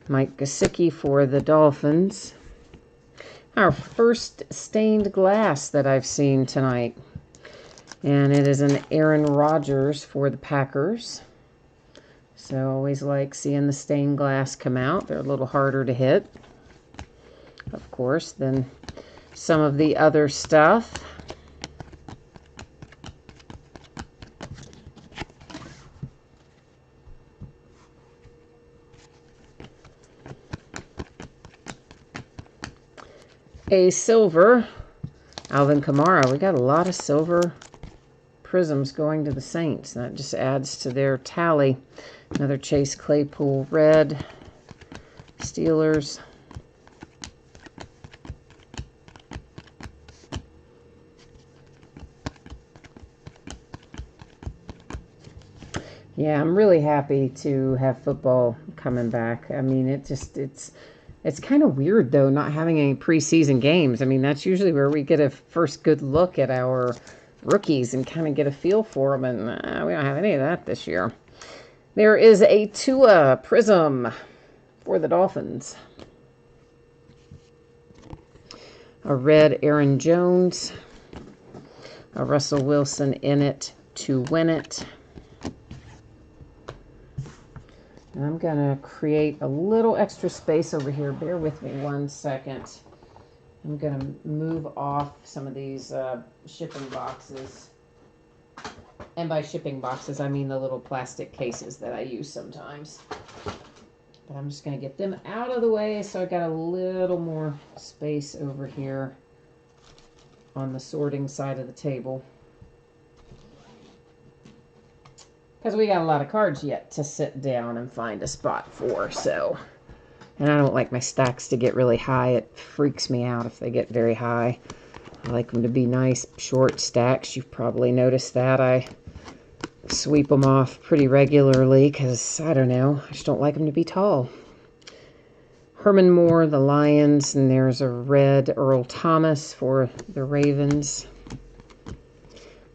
Mike Gesicki for the Dolphins. Our first stained glass that I've seen tonight. And it is an Aaron Rodgers for the Packers. So always like seeing the stained glass come out. They're a little harder to hit, of course, than some of the other stuff. A silver Alvin Kamara. We got a lot of silver prisms going to the Saints. That just adds to their tally. Another Chase Claypool red. Steelers. Yeah, I'm really happy to have football coming back. I mean, it's kind of weird, though, not having any preseason games. I mean, that's usually where we get a first good look at our rookies and kind of get a feel for them, and we don't have any of that this year. There is a Tua Prism for the Dolphins. A red Aaron Jones. A Russell Wilson in it to win it. And I'm going to create a little extra space over here. Bear with me 1 second. I'm going to move off some of these shipping boxes. And by shipping boxes, I mean the little plastic cases that I use sometimes. But I'm just going to get them out of the way so I got a little more space over here on the sorting side of the table. Because we got a lot of cards yet to sit down and find a spot for, so. And I don't like my stacks to get really high. It freaks me out if they get very high. I like them to be nice, short stacks. You've probably noticed that. I sweep them off pretty regularly because, I don't know, I just don't like them to be tall. Herman Moore, the Lions, and there's a red Earl Thomas for the Ravens.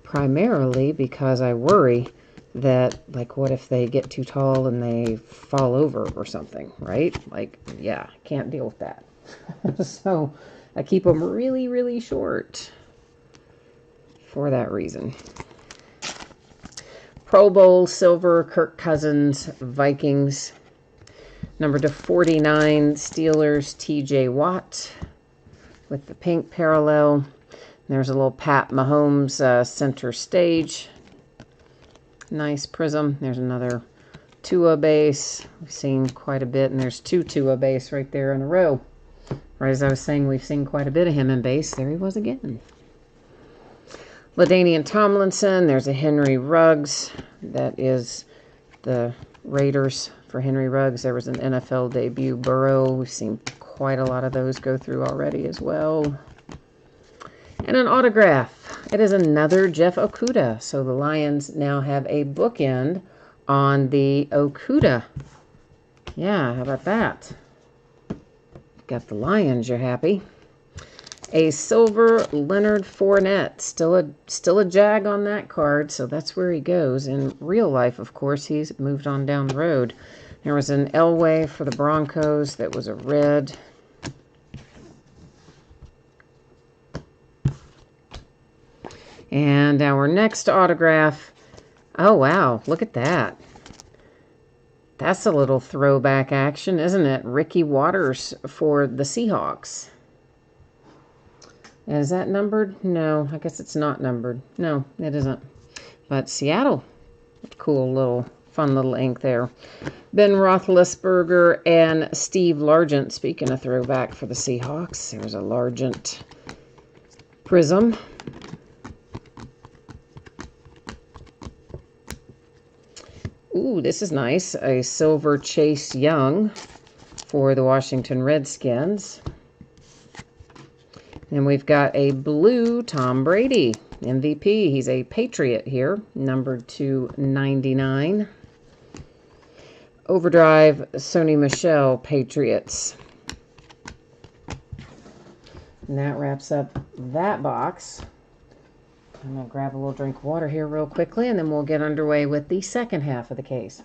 Primarily because I worry that, like, what if they get too tall and they fall over or something, right? Like, yeah, can't deal with that. So I keep them really, really short for that reason. Pro Bowl silver, Kirk Cousins, Vikings. Number to 49, Steelers, TJ Watt with the pink parallel. There's a little Pat Mahomes center stage. Nice prism. There's another Tua base. We've seen quite a bit, and there's two Tua base right there in a row. Right as I was saying, we've seen quite a bit of him in base. There he was again. LaDainian Tomlinson. There's a Henry Ruggs. That is the Raiders for Henry Ruggs. There was an NFL debut Burrow. We've seen quite a lot of those go through already as well. And an autograph. It is another Jeff Okudah. So the Lions now have a bookend on the Okudah. Yeah, how about that? Got the Lions, you're happy. A silver Leonard Fournette. Still a Jag on that card, so that's where he goes. In real life, of course, he's moved on down the road. There was an Elway for the Broncos that was a red. And our next autograph, oh wow, look at that. That's a little throwback action, isn't it? Ricky Waters for the Seahawks. Is that numbered? No, I guess it's not numbered. No, it isn't. But Seattle, cool little, fun little ink there. Ben Roethlisberger and Steve Largent, speaking of throwback for the Seahawks. There's a Largent prism. Ooh, this is nice. A silver Chase Young for the Washington Redskins. And we've got a blue Tom Brady, MVP. He's a Patriot here, numbered to 99. Overdrive Sony Michel, Patriots. And that wraps up that box. I'm going to grab a little drink of water here real quickly, and then we'll get underway with the second half of the case.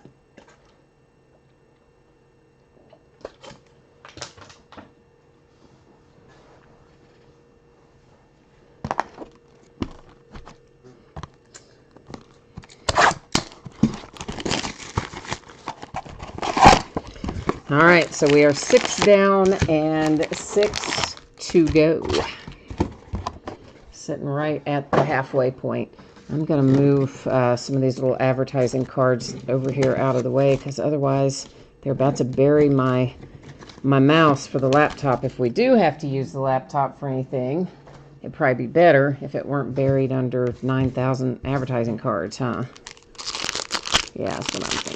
All right, so we are 6 down and 6 to go. Sitting right at the halfway point. I'm going to move some of these little advertising cards over here out of the way, because otherwise they're about to bury my mouse for the laptop. If we do have to use the laptop for anything, it'd probably be better if it weren't buried under 9,000 advertising cards, huh? Yeah, that's what I'm thinking.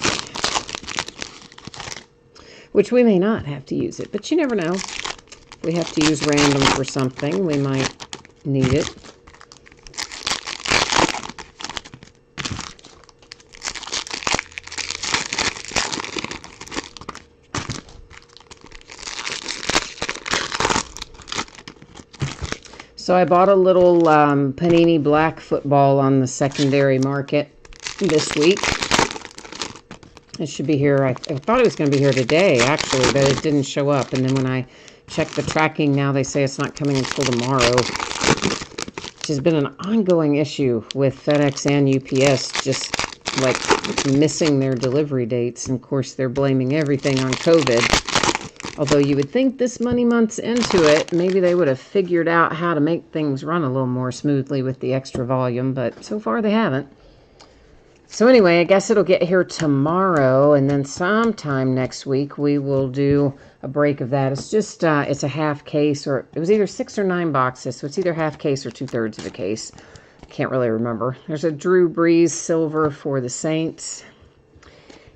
Which we may not have to use it, but you never know. If we have to use random for something, we might need it. So I bought a little Panini Black football on the secondary market this week. It should be here. I thought it was going to be here today, actually, but it didn't show up. And then when I checked the tracking, now they say it's not coming until tomorrow, which has been an ongoing issue with FedEx and UPS, just like missing their delivery dates. And of course, they're blaming everything on COVID. Although you would think this many months into it, maybe they would have figured out how to make things run a little more smoothly with the extra volume, but so far they haven't. So anyway, I guess it'll get here tomorrow, and then sometime next week we will do a break of that. It's just, it's a half case, or it was either 6 or 9 boxes, so it's either half case or 2/3 of a case. Can't really remember. There's a Drew Brees silver for the Saints,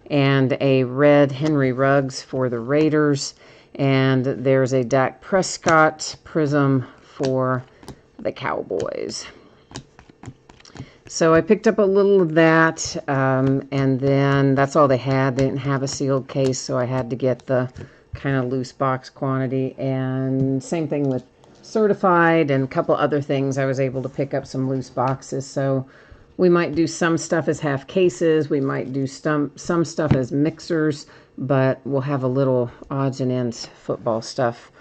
and a red Henry Ruggs for the Raiders, and there's a Dak Prescott prism for the Cowboys. So I picked up a little of that, and then that's all they had. They didn't have a sealed case, so I had to get the kind of loose box quantity. And same thing with certified and a couple other things. I was able to pick up some loose boxes. So we might do some stuff as half cases. We might do some stuff as mixers, but we'll have a little odds and ends football stuff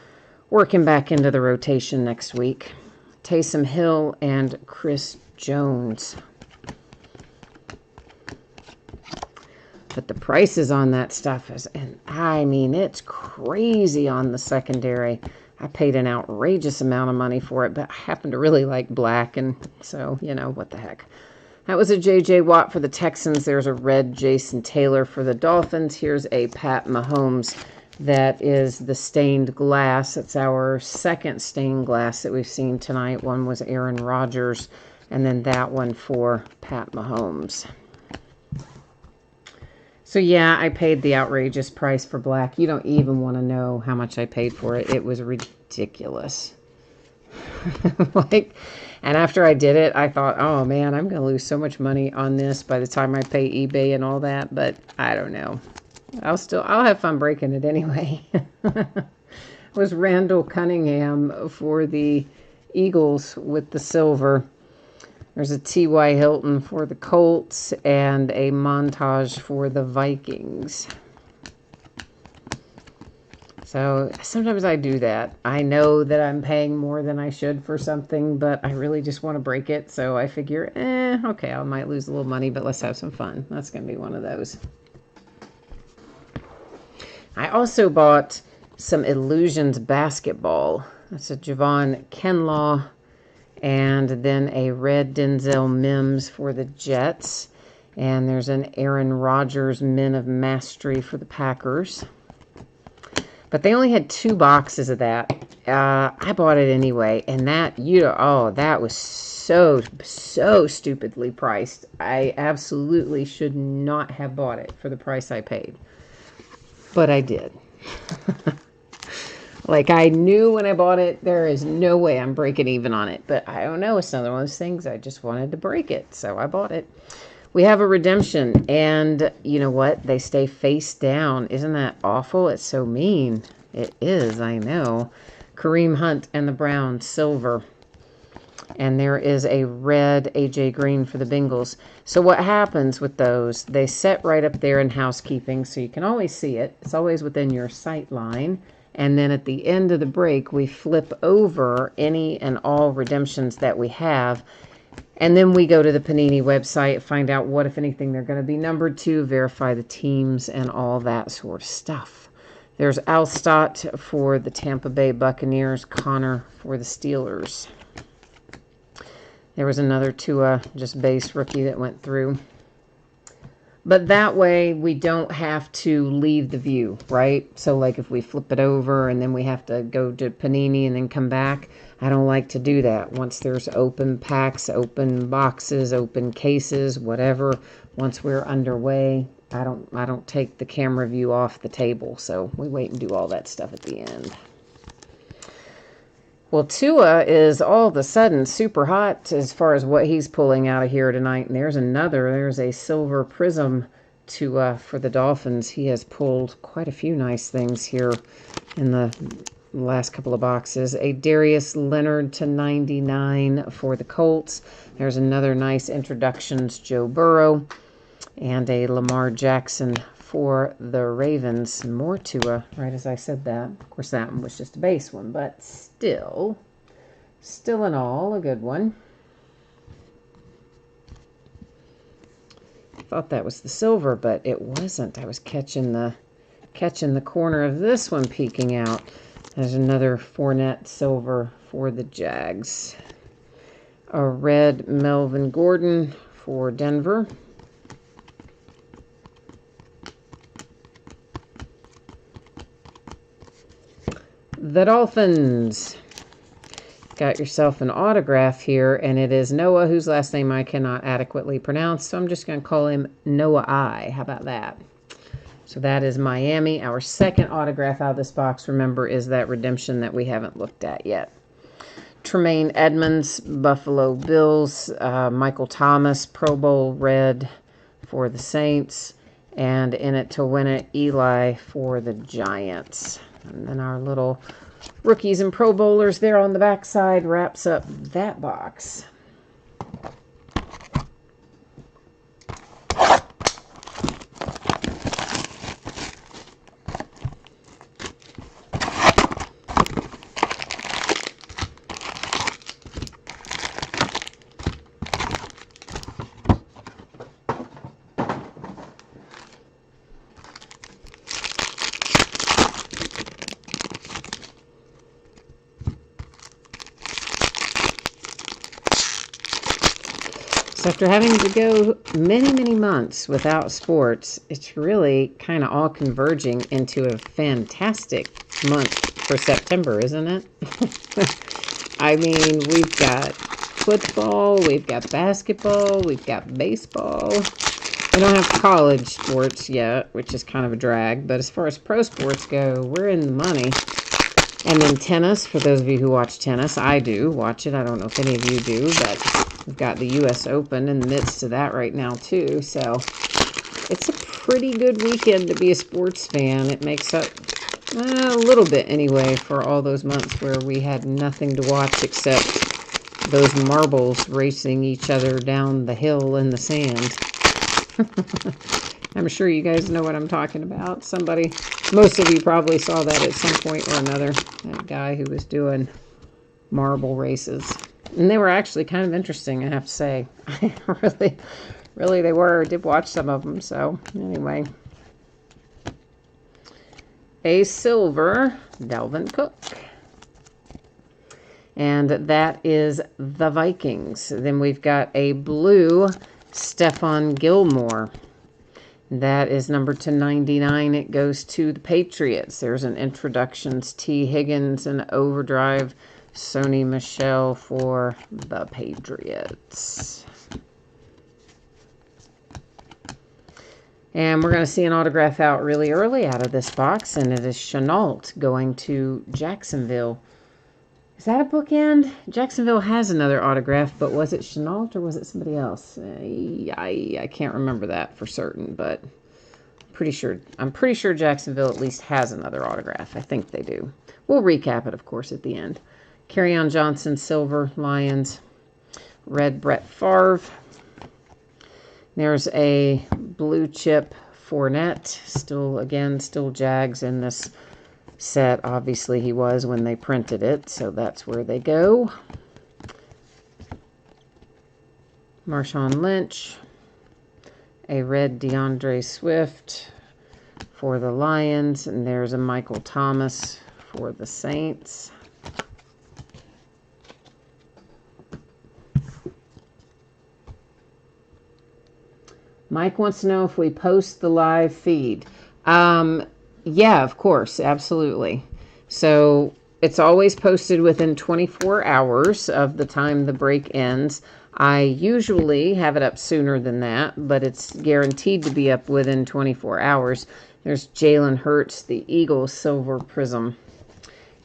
working back into the rotation next week. Taysom Hill and Chris Jones. But the prices on that stuff is, and I mean, it's crazy on the secondary. I paid an outrageous amount of money for it, but I happen to really like black, and so, you know, what the heck. That was a J.J. Watt for the Texans. There's a red Jason Taylor for the Dolphins. Here's a Pat Mahomes. That is the stained glass. It's our second stained glass that we've seen tonight. One was Aaron Rodgers, and then that one for Pat Mahomes. So yeah, I paid the outrageous price for black. You don't even want to know how much I paid for it. It was ridiculous. And after I did it, I thought, oh man, I'm going to lose so much money on this by the time I pay eBay and all that. But I don't know. I'll have fun breaking it anyway. It was Randall Cunningham for the Eagles with the silver. There's a T.Y. Hilton for the Colts and a Montage for the Vikings. So sometimes I do that. I know that I'm paying more than I should for something, but I really just want to break it. So I figure, okay, I might lose a little money, but let's have some fun. That's going to be one of those. I also bought some Illusions basketball. That's a Javon Kinlaw, and then a red Denzel Mims for the Jets. And there's an Aaron Rodgers Men of Mastery for the Packers. But they only had 2 boxes of that. I bought it anyway, and that was so stupidly priced. I absolutely should not have bought it for the price I paid, but I did. Like, I knew when I bought it, there is no way I'm breaking even on it, but I don't know. It's another one of those things. I just wanted to break it, so I bought it. We have a redemption, and you know what? They stay face down. Isn't that awful? It's so mean. It is, I know. Kareem Hunt and the Browns, silver. And there is a red AJ Green for the Bengals. So what happens with those, they set right up there in housekeeping, so you can always see it. It's always within your sight line. And then at the end of the break, we flip over any and all redemptions that we have. And then we go to the Panini website, find out what, if anything, they're going to be numbered to, verify the teams, and all that sort of stuff. There's Alstott for the Tampa Bay Buccaneers, Connor for the Steelers. There was another Tua, just base rookie that went through. But that way, we don't have to leave the view, right? So, like, if we flip it over and then we have to go to Panini and then come back, I don't like to do that. Once there's open packs, open boxes, open cases, whatever, once we're underway, I don't take the camera view off the table. So, we wait and do all that stuff at the end. Well, Tua is all of a sudden super hot as far as what he's pulling out of here tonight. And there's a silver prism for the Dolphins. He has pulled quite a few nice things here in the last couple of boxes. A Darius Leonard /99 for the Colts. There's another nice introductions, Joe Burrow. And a Lamar Jackson for the Ravens. More Tua, right as I said that. Of course, that one was just a base one, but still in all, a good one. I thought that was the silver, but it wasn't. I was catching the corner of this one peeking out. There's another Fournette silver for the Jags. A red Melvin Gordon for Denver. The Dolphins. Got yourself an autograph here, and it is Noah, whose last name I cannot adequately pronounce, so I'm just going to call him Noah I. How about that? So that is Miami. Our second autograph out of this box, remember, is that redemption that we haven't looked at yet. Tremaine Edmonds, Buffalo Bills. Michael Thomas, Pro Bowl red for the Saints. And in it to win it, Eli for the Giants. And then our little rookies and Pro Bowlers there on the back side wraps up that box. After having to go many months without sports, it's really kind of all converging into a fantastic month for September, isn't it? I mean, we've got football, we've got basketball, we've got baseball. We don't have college sports yet, which is kind of a drag, but as far as pro sports go, we're in the money. And then tennis, for those of you who watch tennis, I do watch it. I don't know if any of you do, but we've got the U.S. Open in the midst of that right now, too. So it's a pretty good weekend to be a sports fan. It makes up a little bit, anyway, for all those months where we had nothing to watch except those marbles racing each other down the hill in the sand. I'm sure you guys know what I'm talking about. Most of you probably saw that at some point or another. That guy who was doing marble races. And they were actually kind of interesting, I have to say. really they were. I did watch some of them, so anyway. a silver Dalvin Cook. And that is the Vikings. Then we've got a blue Stephon Gilmore. That is numbered to 99. It goes to the Patriots. There's an introductions T. Higgins and overdrive Sony Michel for the Patriots. And we're going to see an autograph out really early out of this box, and it is Chenault going to Jacksonville. Is that a bookend? Jacksonville has another autograph, but was it Chenault or was it somebody else? I can't remember that for certain, but I'm pretty sure Jacksonville at least has another autograph. I think they do. We'll recap it, of course, at the end. Kerryon Johnson, silver, Lions. Red, Brett Favre. There's a blue chip Fournette. Still Jags in this set. Obviously he was when they printed it, so that's where they go. Marshawn Lynch, a red DeAndre Swift for the Lions, and there's a Michael Thomas for the Saints. Mike wants to know if we post the live feed. Yeah, of course, absolutely. So it's always posted within 24 hours of the time the break ends. I usually have it up sooner than that, but it's guaranteed to be up within 24 hours. There's Jalen Hurts, the Eagles silver prism.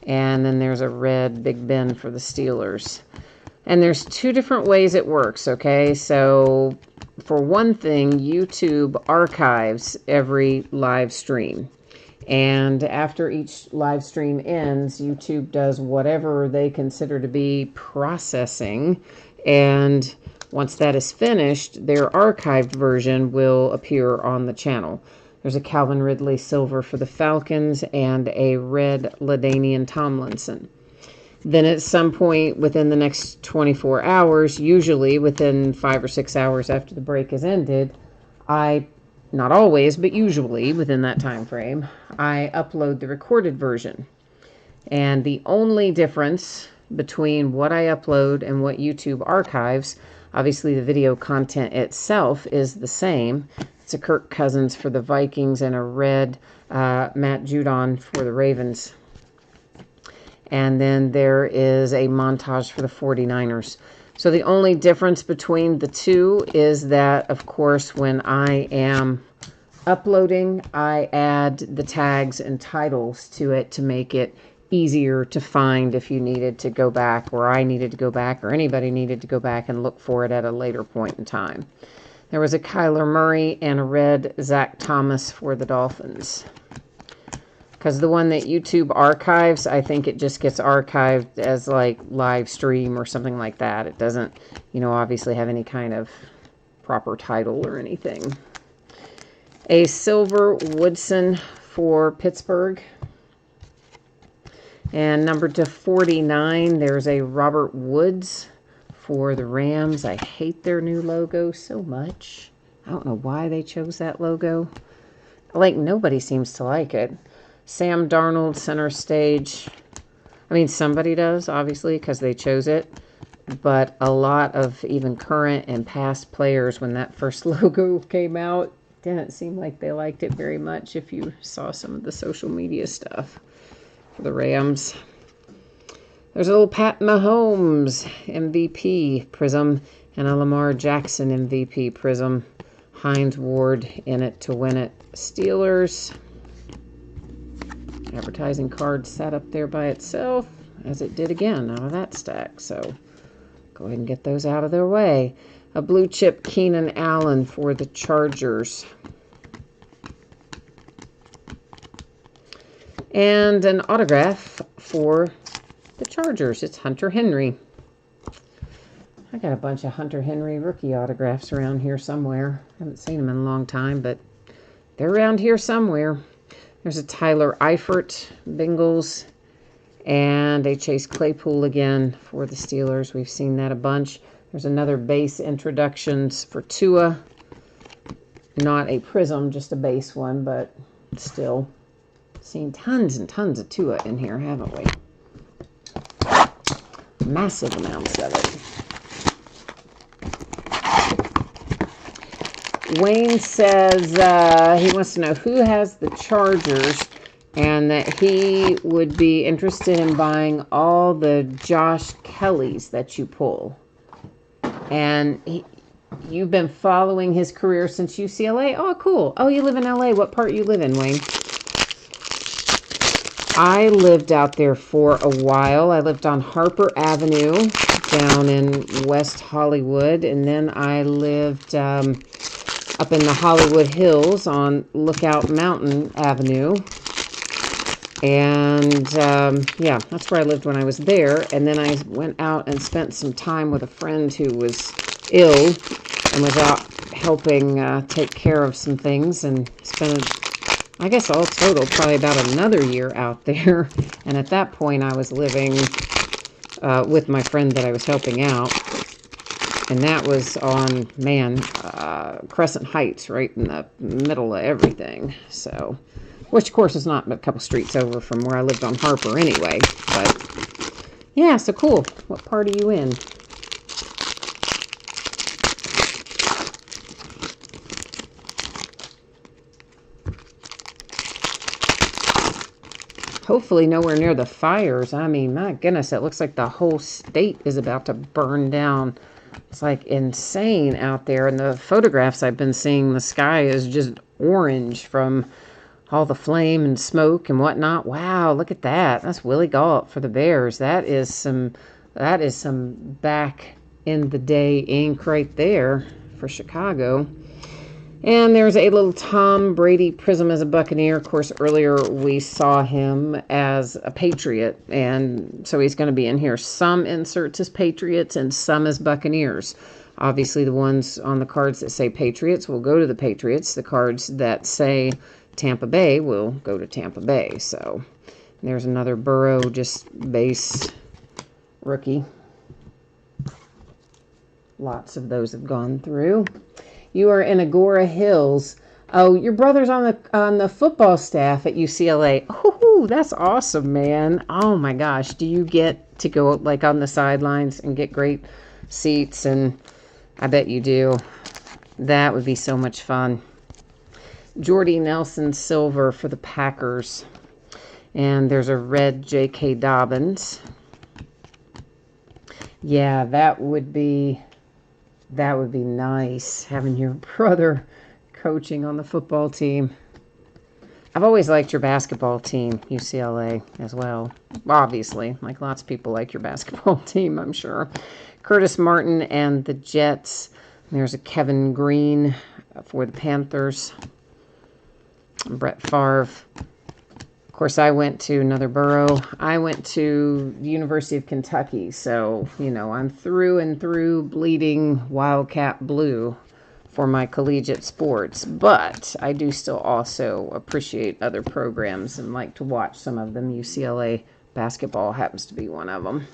And then there's a red Big Ben for the Steelers. And there's two different ways it works, okay? So for one thing, YouTube archives every live stream. And after each live stream ends, YouTube does whatever they consider to be processing. And once that is finished, their archived version will appear on the channel. There's a Calvin Ridley silver for the Falcons and a red LaDainian Tomlinson. Then at some point within the next 24 hours, usually within 5 or 6 hours after the break is ended, not always, but usually within that time frame, I upload the recorded version. And the only difference between what I upload and what YouTube archives, obviously the video content itself is the same. It's a Kirk Cousins for the Vikings and a red Matt Judon for the Ravens. And then there is a montage for the 49ers. So the only difference between the two is that, of course, when I am uploading, I add the tags and titles to it to make it easier to find if you needed to go back, or I needed to go back, or anybody needed to go back and look for it at a later point in time. There was a Kyler Murray and a red Zach Thomas for the Dolphins. Because the one that YouTube archives, I think it just gets archived as like live stream or something like that. It doesn't, obviously have any kind of proper title or anything. A silver Woodson for Pittsburgh. And numbered to 49, there's a Robert Woods for the Rams. I hate their new logo so much. I don't know why they chose that logo. Like, nobody seems to like it. Sam Darnold, center stage. I mean, somebody does, obviously, because they chose it. But a lot of even current and past players, when that first logo came out, didn't seem like they liked it very much if you saw some of the social media stuff for the Rams. There's a little Pat Mahomes MVP prism and a Lamar Jackson MVP prism. Hines Ward in it to win it. Steelers. Advertising card sat up there by itself, as it did again out of that stack. So go ahead and get those out of their way. A blue chip Keenan Allen for the Chargers. And an autograph for the Chargers. It's Hunter Henry. I got a bunch of Hunter Henry rookie autographs around here somewhere. Haven't seen them in a long time, but they're around here somewhere. There's a Tyler Eifert, Bengals, and a Chase Claypool again for the Steelers. We've seen that a bunch. There's another base introductions for Tua. Not a prism, just a base one, but still. Seen tons and tons of Tua in here, haven't we? Massive amounts of it. Wayne says he wants to know who has the Chargers and that he would be interested in buying all the Josh Kellys that you pull. And you've been following his career since UCLA? Oh, cool. Oh, you live in LA. What part you live in, Wayne? I lived out there for a while. I lived on Harper Avenue down in West Hollywood. And then I lived up in the Hollywood Hills on Lookout Mountain Avenue. And yeah, that's where I lived when I was there. And then I went out and spent some time with a friend who was ill and was out helping take care of some things, and spent, I guess all total, probably about another year out there. And at that point, I was living with my friend that I was helping out. And that was on, Crescent Heights, right in the middle of everything. So, which, of course, is not a couple streets over from where I lived on Harper anyway. But, yeah, so cool. What part are you in? Hopefully nowhere near the fires. I mean, my goodness, it looks like the whole state is about to burn down. It's like insane out there. And the photographs I've been seeing, the sky is just orange from all the flame and smoke and whatnot. Wow, look at that. That's Willie Galt for the Bears. That is some back in the day ink right there for Chicago. And there's a little Tom Brady prism as a Buccaneer. Of course, earlier we saw him as a Patriot, and so he's going to be in here. Some inserts as Patriots and some as Buccaneers. Obviously, the ones on the cards that say Patriots will go to the Patriots. The cards that say Tampa Bay will go to Tampa Bay. So there's another Burrow, just base rookie. Lots of those have gone through. You are in Agora Hills. Oh, your brother's on the football staff at UCLA. Oh, that's awesome, man. Oh my gosh. Do you get to go like on the sidelines and get great seats? And I bet you do. That would be so much fun. Jordy Nelson Silver for the Packers. And there's a red J.K. Dobbins. Yeah, that would be nice, having your brother coaching on the football team. I've always liked your basketball team, UCLA, as well. Obviously, like lots of people like your basketball team, I'm sure. Curtis Martin and the Jets. There's a Kevin Green for the Panthers. Brett Favre. Of course, I went to another Burrow. I went to the University of Kentucky, so, you know, I'm through and through bleeding Wildcat blue for my collegiate sports, but I do still also appreciate other programs and like to watch some of them. UCLA basketball happens to be one of them.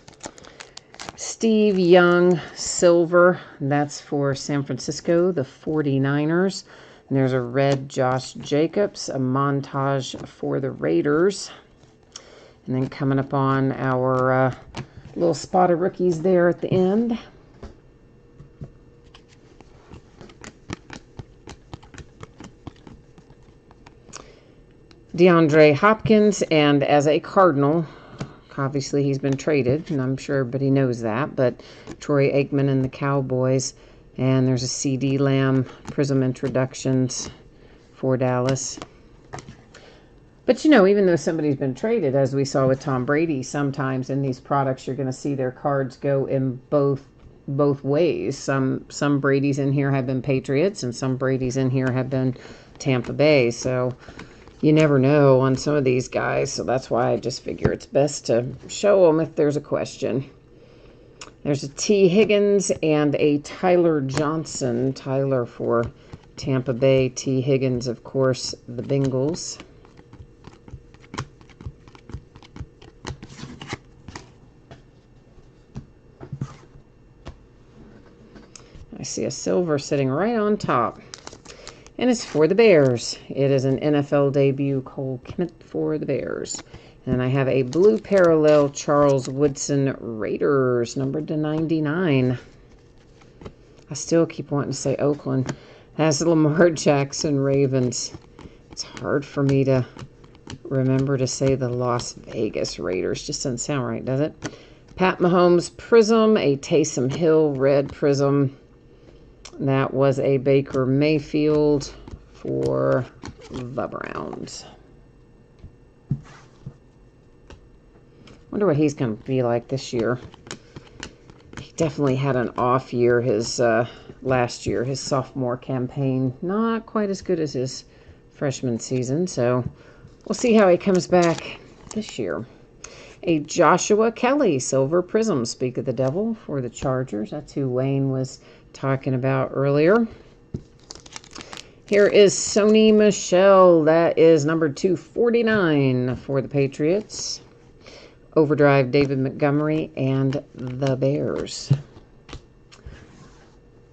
Steve Young Silver, that's for San Francisco, the 49ers. And there's a red Josh Jacobs, a montage for the Raiders. And then coming up on our little spot of rookies there at the end. DeAndre Hopkins, and as a Cardinal, obviously he's been traded, and I'm sure everybody knows that, but Troy Aikman and the Cowboys. And there's a CD Lamb Prism Introductions for Dallas. But, you know, even though somebody's been traded, as we saw with Tom Brady, sometimes in these products you're going to see their cards go in both ways. Some Bradys in here have been Patriots, and some Bradys in here have been Tampa Bay. So you never know on some of these guys. So that's why I just figure it's best to show them if there's a question. There's a T. Higgins and a Tyler Johnson. Tyler for Tampa Bay. T. Higgins, of course, the Bengals. I see a silver sitting right on top. And it's for the Bears. It is an NFL debut, Cole Kmet for the Bears. And I have a blue parallel Charles Woodson Raiders, numbered to 99. I still keep wanting to say Oakland. Has Lamar Jackson Ravens. It's hard for me to remember to say the Las Vegas Raiders. Just doesn't sound right, does it? Pat Mahomes Prism, a Taysom Hill red Prism. That was a Baker Mayfield for the Browns. Wonder what he's going to be like this year. He definitely had an off year his last year, his sophomore campaign. Not quite as good as his freshman season, so we'll see how he comes back this year. A Joshua Kelly Silver Prism, Speak of the Devil, for the Chargers. That's who Wayne was talking about earlier. Here is Sony Michel. That is number 249 for the Patriots. Overdrive David Montgomery and the Bears.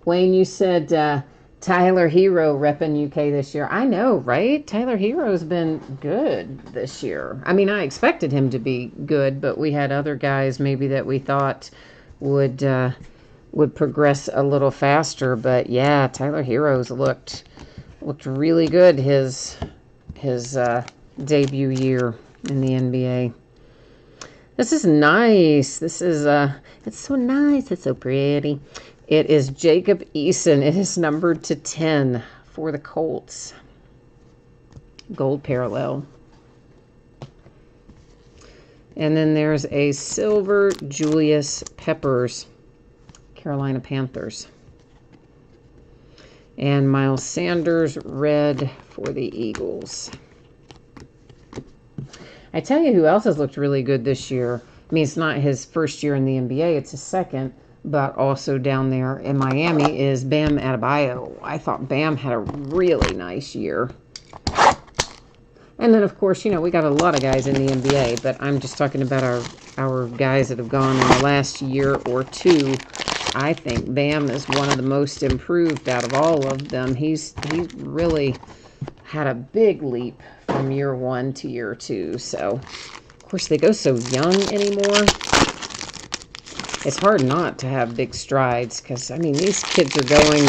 Wayne, you said Tyler Hero repping UK this year. I know, right? Tyler Hero's been good this year. I mean, I expected him to be good, but we had other guys maybe that we thought would progress a little faster. But yeah, Tyler Hero's looked really good his debut year in the NBA. This is nice. This is it's so nice. It's so pretty. It is Jacob Eason. It is numbered to 10 for the Colts. Gold parallel. And then there's a silver Julius Peppers, Carolina Panthers. And Miles Sanders, red for the Eagles. I tell you who else has looked really good this year. I mean, it's not his first year in the NBA. It's his second. But also down there in Miami is Bam Adebayo. I thought Bam had a really nice year. And then, of course, you know, we got a lot of guys in the NBA. But I'm just talking about our guys that have gone in the last year or two. I think Bam is one of the most improved out of all of them. He's really had a big leap from year one to year two. So, of course, they go so young anymore. It's hard not to have big strides because, I mean, these kids are going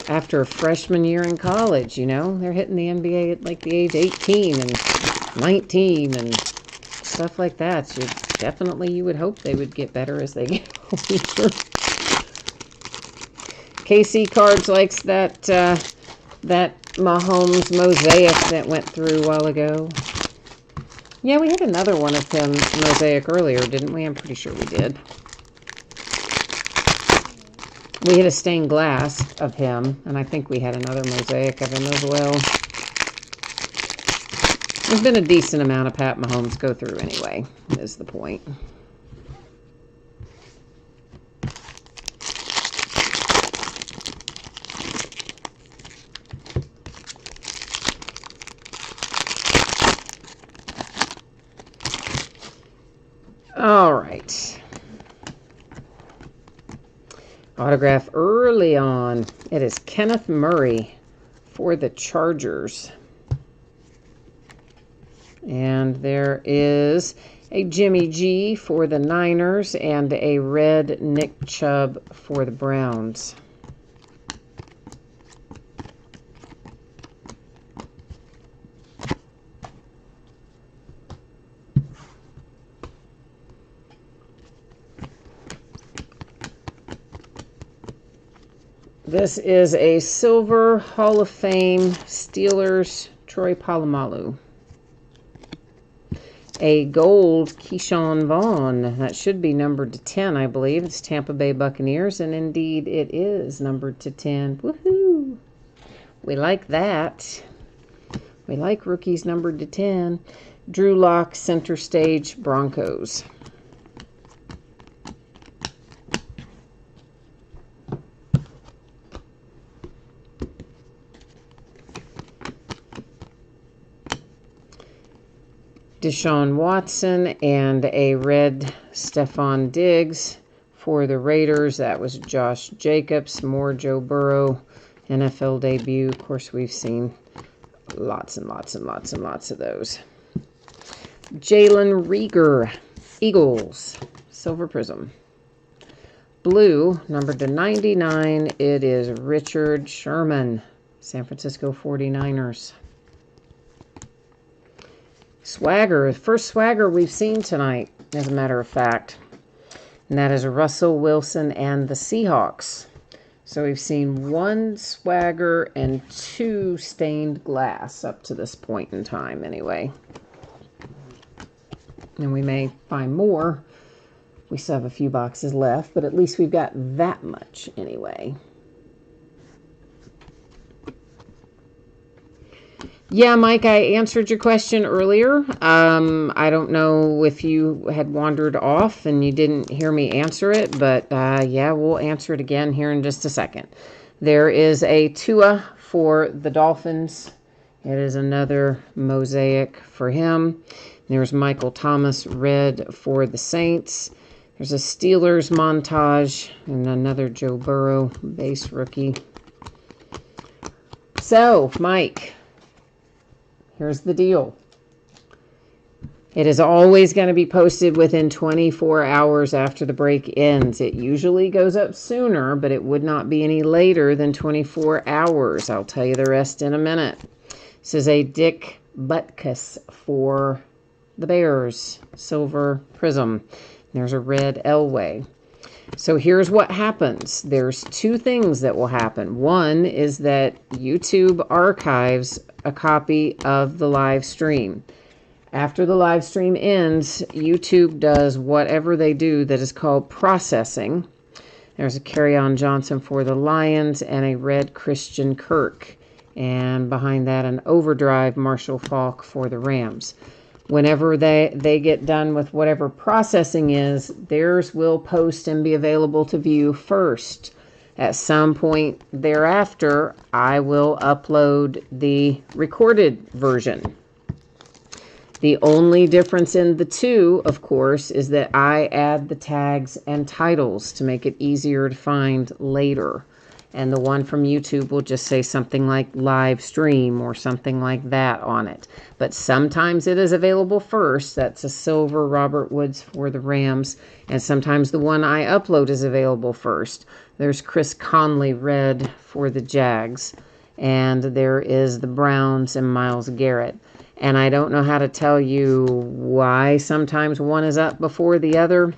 after a freshman year in college, you know. They're hitting the NBA at like the age 18 and 19 and stuff like that. So you would hope they would get better as they get older. KC Cards likes that Mahomes Mosaic that went through a while ago. Yeah, we had another one of him, Mosaic, earlier, didn't we? I'm pretty sure we did. We had a stained glass of him, and I think we had another Mosaic of him as well. There's been a decent amount of Pat Mahomes go through anyway, is the point. All right. Autograph early on. It is Kenneth Murray for the Chargers. And there is a Jimmy G for the Niners and a red Nick Chubb for the Browns. This is a silver Hall of Fame Steelers Troy Polamalu. A gold Keyshawn Vaughn. That should be numbered to 10, I believe. It's Tampa Bay Buccaneers, and indeed it is numbered to 10. Woohoo! We like that. We like rookies numbered to 10. Drew Lock, Center Stage, Broncos. Deshaun Watson and a red Stephon Diggs for the Raiders. That was Josh Jacobs, more Joe Burrow, NFL debut. Of course, we've seen lots and lots and lots and lots of those. Jalen Reagor, Eagles, Silver Prism. Blue, numbered to 99, it is Richard Sherman, San Francisco 49ers. Swagger, first swagger we've seen tonight, as a matter of fact. And that is Russell Wilson and the Seahawks. So we've seen one swagger and two stained glass up to this point in time, anyway. And we may find more. We still have a few boxes left, but at least we've got that much anyway. Yeah, Mike, I answered your question earlier. I don't know if you had wandered off and you didn't hear me answer it, but yeah, we'll answer it again here in just a second. There is a Tua for the Dolphins. It is another Mosaic for him. There's Michael Thomas, red for the Saints. There's a Steelers montage and another Joe Burrow base rookie. So, Mike, here's the deal. It is always going to be posted within 24 hours after the break ends. It usually goes up sooner, but it would not be any later than 24 hours. I'll tell you the rest in a minute. This is a Dick Butkus for the Bears, Silver Prism. There's a red Elway. So here's what happens. There's two things that will happen. One is that YouTube archives a copy of the live stream. After the live stream ends, YouTube does whatever they do that is called processing. There's a Kerryon Johnson for the Lions and a red Christian Kirk. And behind that, an overdrive Marshall Faulk for the Rams. Whenever they get done with whatever processing is, theirs will post and be available to view first. At some point thereafter, I will upload the recorded version. The only difference in the two, of course, is that I add the tags and titles to make it easier to find later. And the one from YouTube will just say something like live stream or something like that on it. But sometimes it is available first. That's a silver Robert Woods for the Rams. And sometimes the one I upload is available first. There's Chris Conley red for the Jags. And there is the Browns and Myles Garrett. And I don't know how to tell you why sometimes one is up before the other.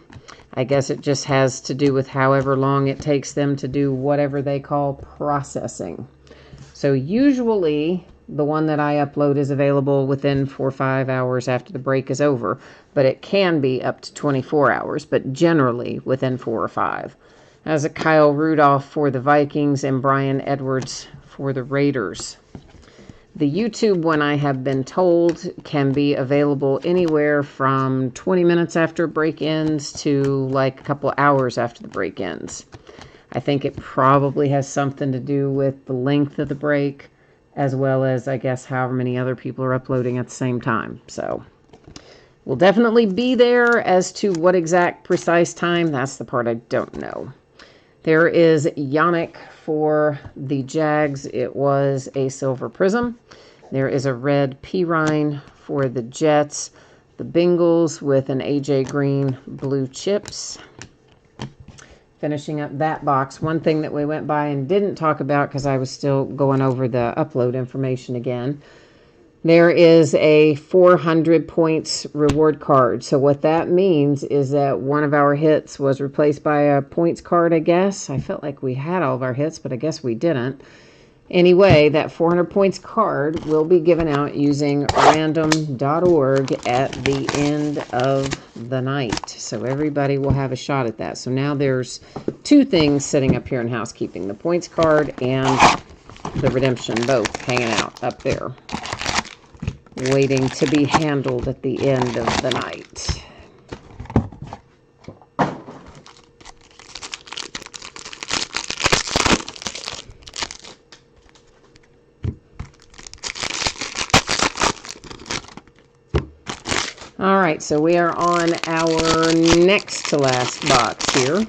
I guess it just has to do with however long it takes them to do whatever they call processing. So usually the one that I upload is available within 4 or 5 hours after the break is over, but it can be up to 24 hours, but generally within 4 or 5. As a Kyle Rudolph for the Vikings and Brian Edwards for the Raiders. The YouTube one, I have been told, can be available anywhere from 20 minutes after break ends to like a couple hours after the break ends. I think it probably has something to do with the length of the break, as well as, I guess, however many other people are uploading at the same time. So we'll definitely be there. As to what exact precise time, that's the part I don't know. There is Yannick for the Jags. It was a silver prism. There is a red Pirine for the Jets. The Bengals with an AJ Green blue chips. Finishing up that box, one thing that we went by and didn't talk about because I was still going over the upload information again. There is a 400 points reward card. So what that means is that one of our hits was replaced by a points card, I guess. I felt like we had all of our hits, but I guess we didn't. Anyway, that 400 points card will be given out using random.org at the end of the night. So everybody will have a shot at that. So now there's two things sitting up here in housekeeping. The points card and the redemption, both hanging out up there, waiting to be handled at the end of the night. All right, so we are on our next to last box here.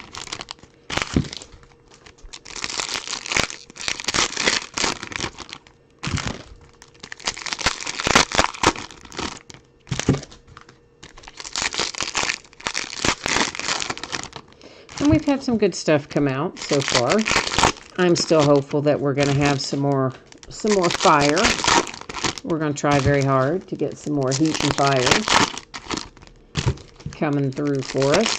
And we've had some good stuff come out so far. I'm still hopeful that we're going to have some more fire. We're going to try very hard to get some more heat and fire coming through for us.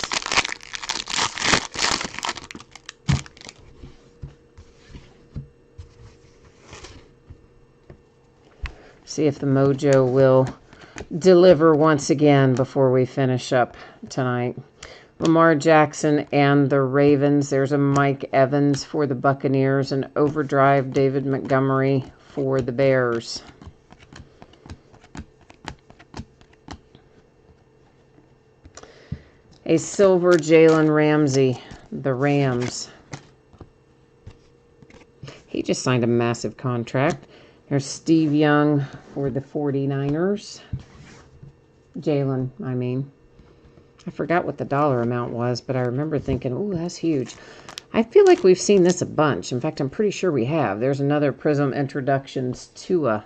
See if the mojo will deliver once again before we finish up tonight. Lamar Jackson and the Ravens. There's a Mike Evans for the Buccaneers, and overdrive David Montgomery for the Bears. A silver Jalen Ramsey, the Rams. He just signed a massive contract. There's Steve Young for the 49ers. Jalen, I mean. I forgot what the dollar amount was, but I remember thinking, ooh, that's huge. I feel like we've seen this a bunch. In fact, I'm pretty sure we have. There's another Prism Introductions Tua.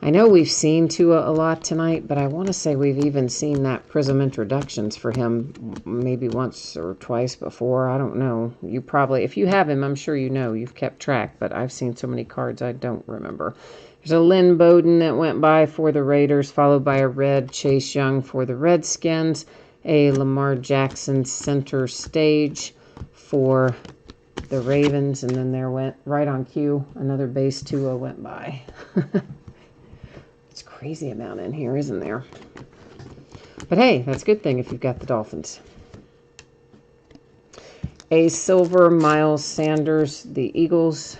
I know we've seen Tua a lot tonight, but I want to say we've even seen that Prism Introductions for him maybe once or twice before. I don't know. You probably, if you have him, I'm sure you know. You've kept track, but I've seen so many cards I don't remember. There's a Lynn Bowden that went by for the Raiders, followed by a red Chase Young for the Redskins, a Lamar Jackson center stage for the Ravens, and then there went, right on cue, another base Tua went by. It's a crazy amount in here, isn't there? But hey, that's a good thing if you've got the Dolphins. A silver Miles Sanders, the Eagles.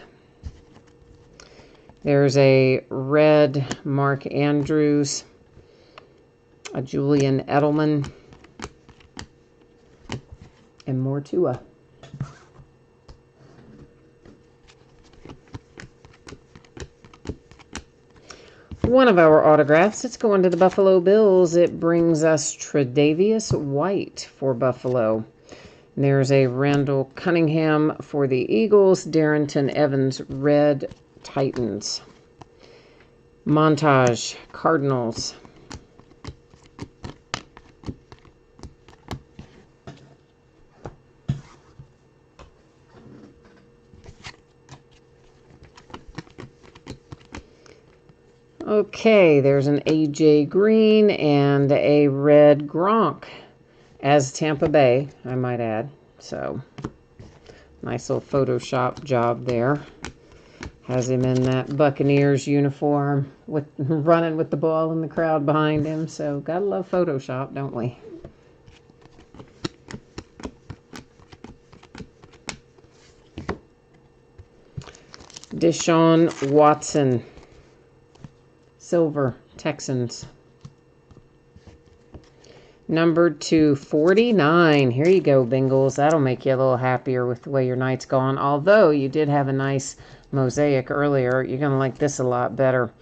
There's a red Mark Andrews, a Julian Edelman, and more Tua. One of our autographs, it's going to the Buffalo Bills. It brings us Tre'Davious White for Buffalo. And there's a Randall Cunningham for the Eagles. Darrington Evans, red Titans. Montage, Cardinals. Okay, there's an AJ Green and a red Gronk as Tampa Bay, I might add. So, nice little Photoshop job there. Has him in that Buccaneers uniform, with running with the ball in the crowd behind him. So, gotta love Photoshop, don't we? Deshaun Watson. Silver, Texans. Numbered to 49. Here you go, Bengals. That'll make you a little happier with the way your night's gone. Although you did have a nice Mosaic earlier, you're going to like this a lot better.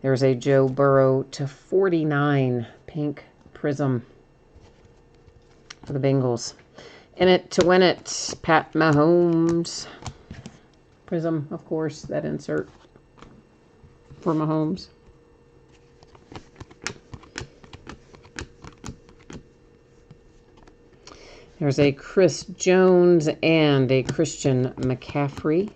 There's a Joe Burrow to 49. Pink Prism for the Bengals. In it to win it, Pat Mahomes. Prism, of course, that insert for Mahomes. There's a Chris Jones and a Christian McCaffrey.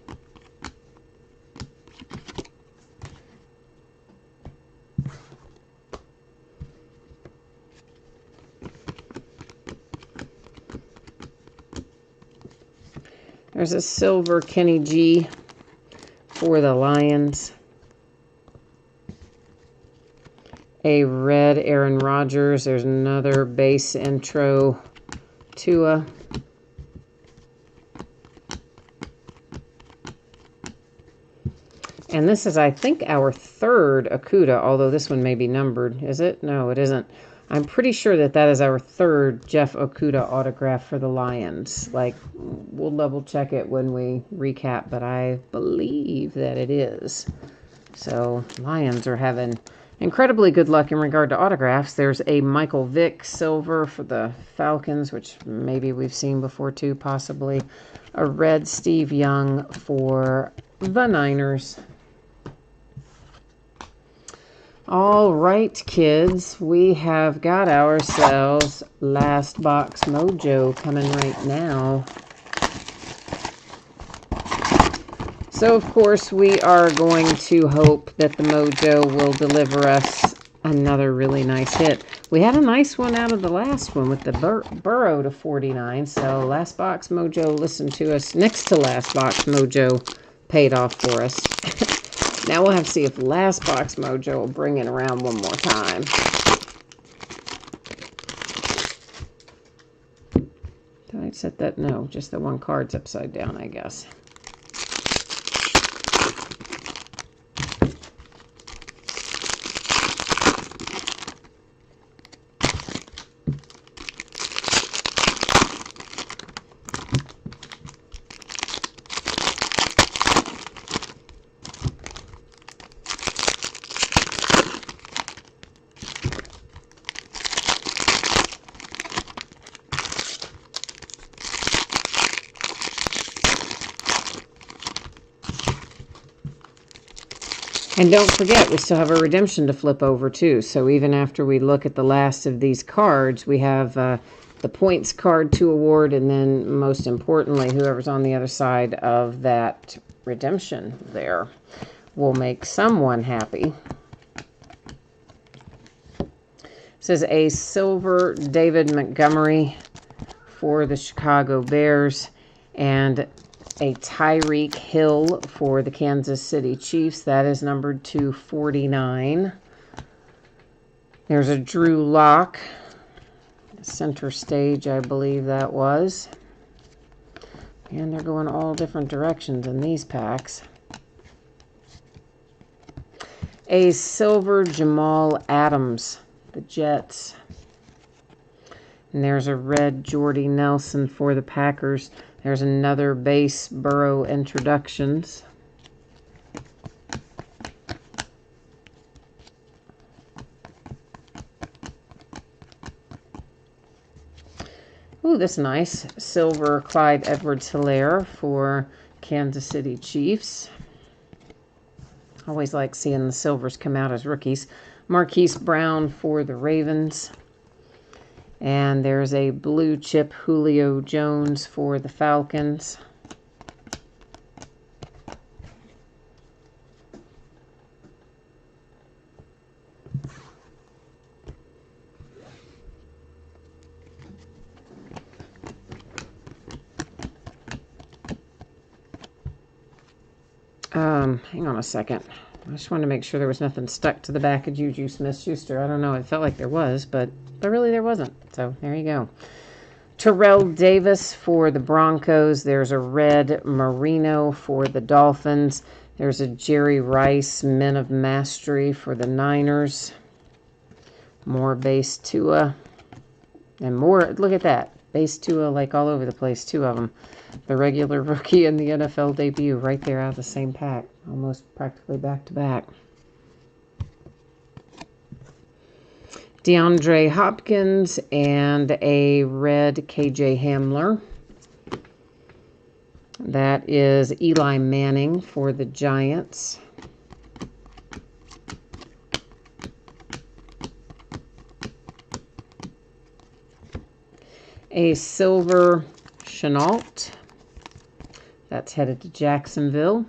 There's a silver Kenny G for the Lions. A red Aaron Rodgers. There's another base intro Tua. And this is, I think, our third Okuda, although this one may be numbered. Is it? No, it isn't. I'm pretty sure that that is our third Jeff Okuda autograph for the Lions. Like, we'll double check it when we recap, but I believe that it is. So, Lions are having incredibly good luck in regard to autographs. There's a Michael Vick silver for the Falcons, which maybe we've seen before too, possibly. A red Steve Young for the Niners. All right, kids, we have got ourselves Last Box Mojo coming right now. So, of course, we are going to hope that the Mojo will deliver us another really nice hit. We had a nice one out of the last one with the Burrow to 49. So, Last Box Mojo listened to us. Next to Last Box Mojo paid off for us. Now we'll have to see if Last Box Mojo will bring it around one more time. Did I set that? No, just the one card's upside down, I guess. And don't forget, we still have a redemption to flip over, too. So even after we look at the last of these cards, we have the points card to award, and then, most importantly, whoever's on the other side of that redemption there will make someone happy. This is a silver David Montgomery for the Chicago Bears, and a Tyreek Hill for the Kansas City Chiefs. That is numbered to 49. There's a Drew Lock, center stage, I believe that was. And they're going all different directions in these packs. A silver Jamal Adams, the Jets. And there's a red Jordy Nelson for the Packers. There's another base Burrow introductions. Ooh, this is nice. Silver Clyde Edwards-Helaire for Kansas City Chiefs. Always like seeing the silvers come out as rookies. Marquise Brown for the Ravens. And there's a blue chip Julio Jones for the Falcons. Hang on a second. I just wanted to make sure there was nothing stuck to the back of Juju Smith-Schuster. I don't know. It felt like there was, but really there wasn't. So there you go. Terrell Davis for the Broncos. There's a red Marino for the Dolphins. There's a Jerry Rice Men of Mastery for the Niners. More base Tua. And more, look at that. Base Tua like all over the place, two of them. The regular rookie and the NFL debut right there out of the same pack. Almost practically back to back. DeAndre Hopkins and a red KJ Hamler. That is Eli Manning for the Giants. A silver Chenault. That's headed to Jacksonville.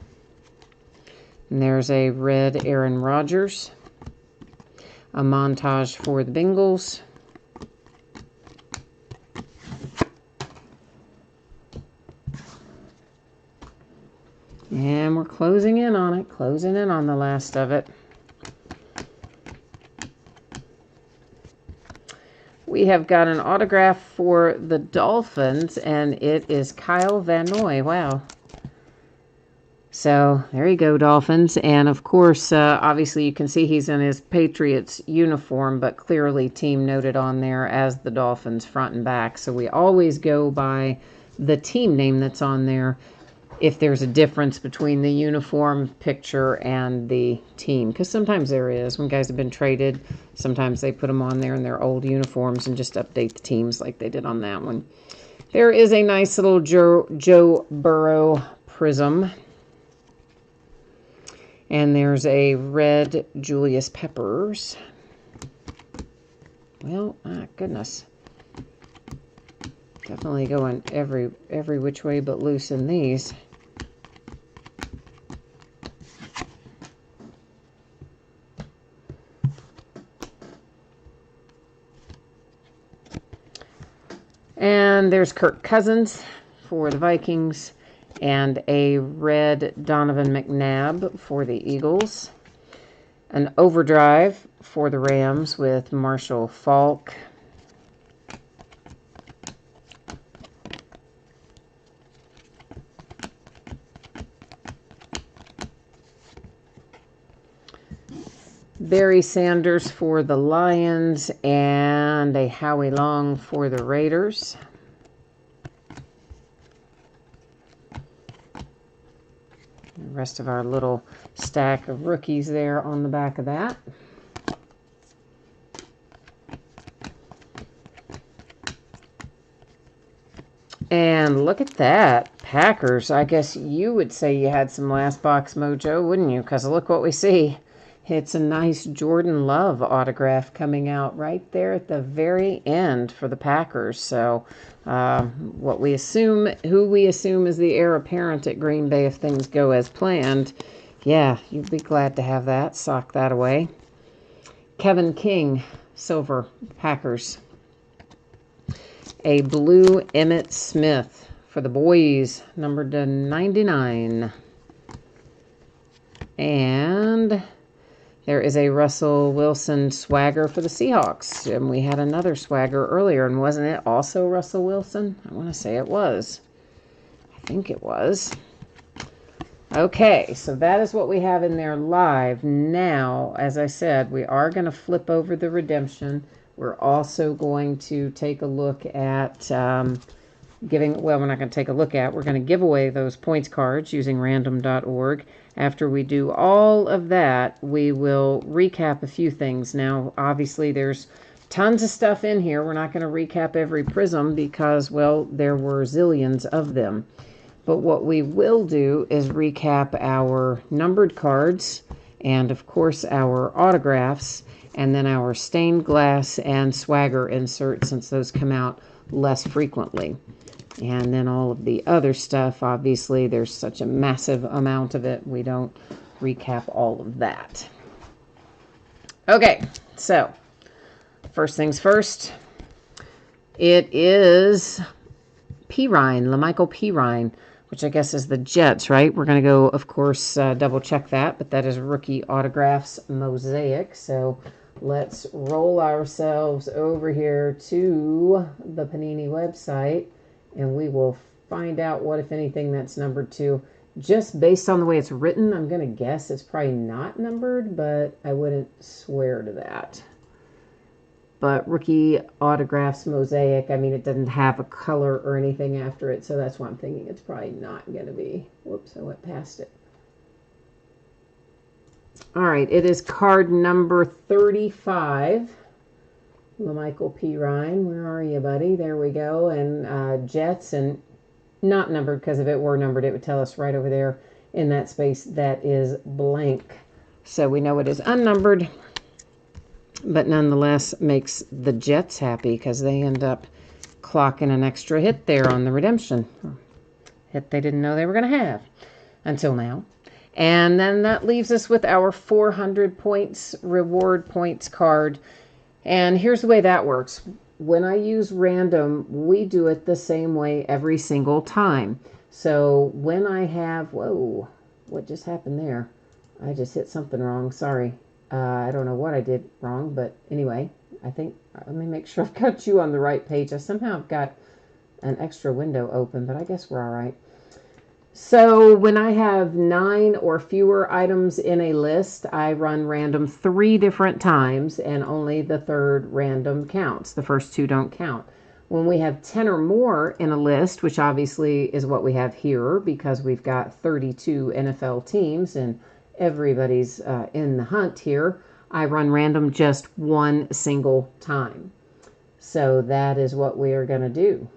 And there's a red Aaron Rodgers. A montage for the Bengals. And we're closing in on it. Closing in on the last of it. We have got an autograph for the Dolphins, and it is Kyle Van Noy. Wow. So, there you go, Dolphins. And, of course, obviously you can see he's in his Patriots uniform, but clearly team noted on there as the Dolphins front and back. So, we always go by the team name that's on there if there's a difference between the uniform picture and the team. Because sometimes there is. When guys have been traded, sometimes they put them on there in their old uniforms and just update the teams like they did on that one. There is a nice little Joe Burrow prism. And there's a red Julius Peppers. Well, my goodness. Definitely going every which way but loose in these. And there's Kirk Cousins for the Vikings, and a red Donovan McNabb for the Eagles. An overdrive for the Rams with Marshall Faulk. Barry Sanders for the Lions, and a Howie Long for the Raiders. The rest of our little stack of rookies there on the back of that. And look at that. Packers. I guess you would say you had some last box mojo, wouldn't you? Because look what we see. It's a nice Jordan Love autograph coming out right there at the very end for the Packers. So who we assume is the heir apparent at Green Bay if things go as planned. Yeah, you'd be glad to have that. Sock that away. Kevin King, silver, Packers. A blue Emmitt Smith for the boys, numbered to 99. And there is a Russell Wilson swagger for the Seahawks. And we had another swagger earlier, and wasn't it also Russell Wilson? I want to say it was. I think it was. Okay, so that is what we have in there live. Now, as I said, we are going to flip over the redemption. We're also going to take a look at we're not going to take a look at, we're going to give away those points cards using random.org. After we do all of that, we will recap a few things. Now, obviously, there's tons of stuff in here. We're not going to recap every prism because, well, there were zillions of them. But what we will do is recap our numbered cards and, of course, our autographs, and then our stained glass and swagger inserts, since those come out less frequently. And then all of the other stuff, obviously, there's such a massive amount of it, we don't recap all of that. Okay, so first things first, it is Pirine, LaMichael Pirine, which I guess is the Jets, right? We're going to go, of course, double check that, but that is rookie autographs Mosaic. So let's roll ourselves over here to the Panini website, and we will find out what, if anything, that's numbered to. Just based on the way it's written, I'm going to guess it's probably not numbered, but I wouldn't swear to that. But rookie autographs Mosaic, I mean, it doesn't have a color or anything after it, so that's why I'm thinking it's probably not going to be. Whoops, I went past it. All right, it is card number 35. LaMichael Pirine, where are you, buddy? There we go. And Jets, and not numbered, because if it were numbered, it would tell us right over there in that space that is blank. So we know it is unnumbered, but nonetheless makes the Jets happy because they end up clocking an extra hit there on the redemption. Hit they didn't know they were going to have until now. And then that leaves us with our 400 points reward points card. And here's the way that works. When I use random, we do it the same way every single time. So when I have, whoa, what just happened there? I just hit something wrong. Sorry. I don't know what I did wrong, but anyway, I think, let me make sure I've got you on the right page. I somehow have got an extra window open, but I guess we're all right. So when I have 9 or fewer items in a list, I run random 3 different times, and only the third random counts. The first 2 don't count. When we have 10 or more in a list, which obviously is what we have here because we've got 32 NFL teams and everybody's in the hunt here, I run random just 1 single time. So that is what we are going to do.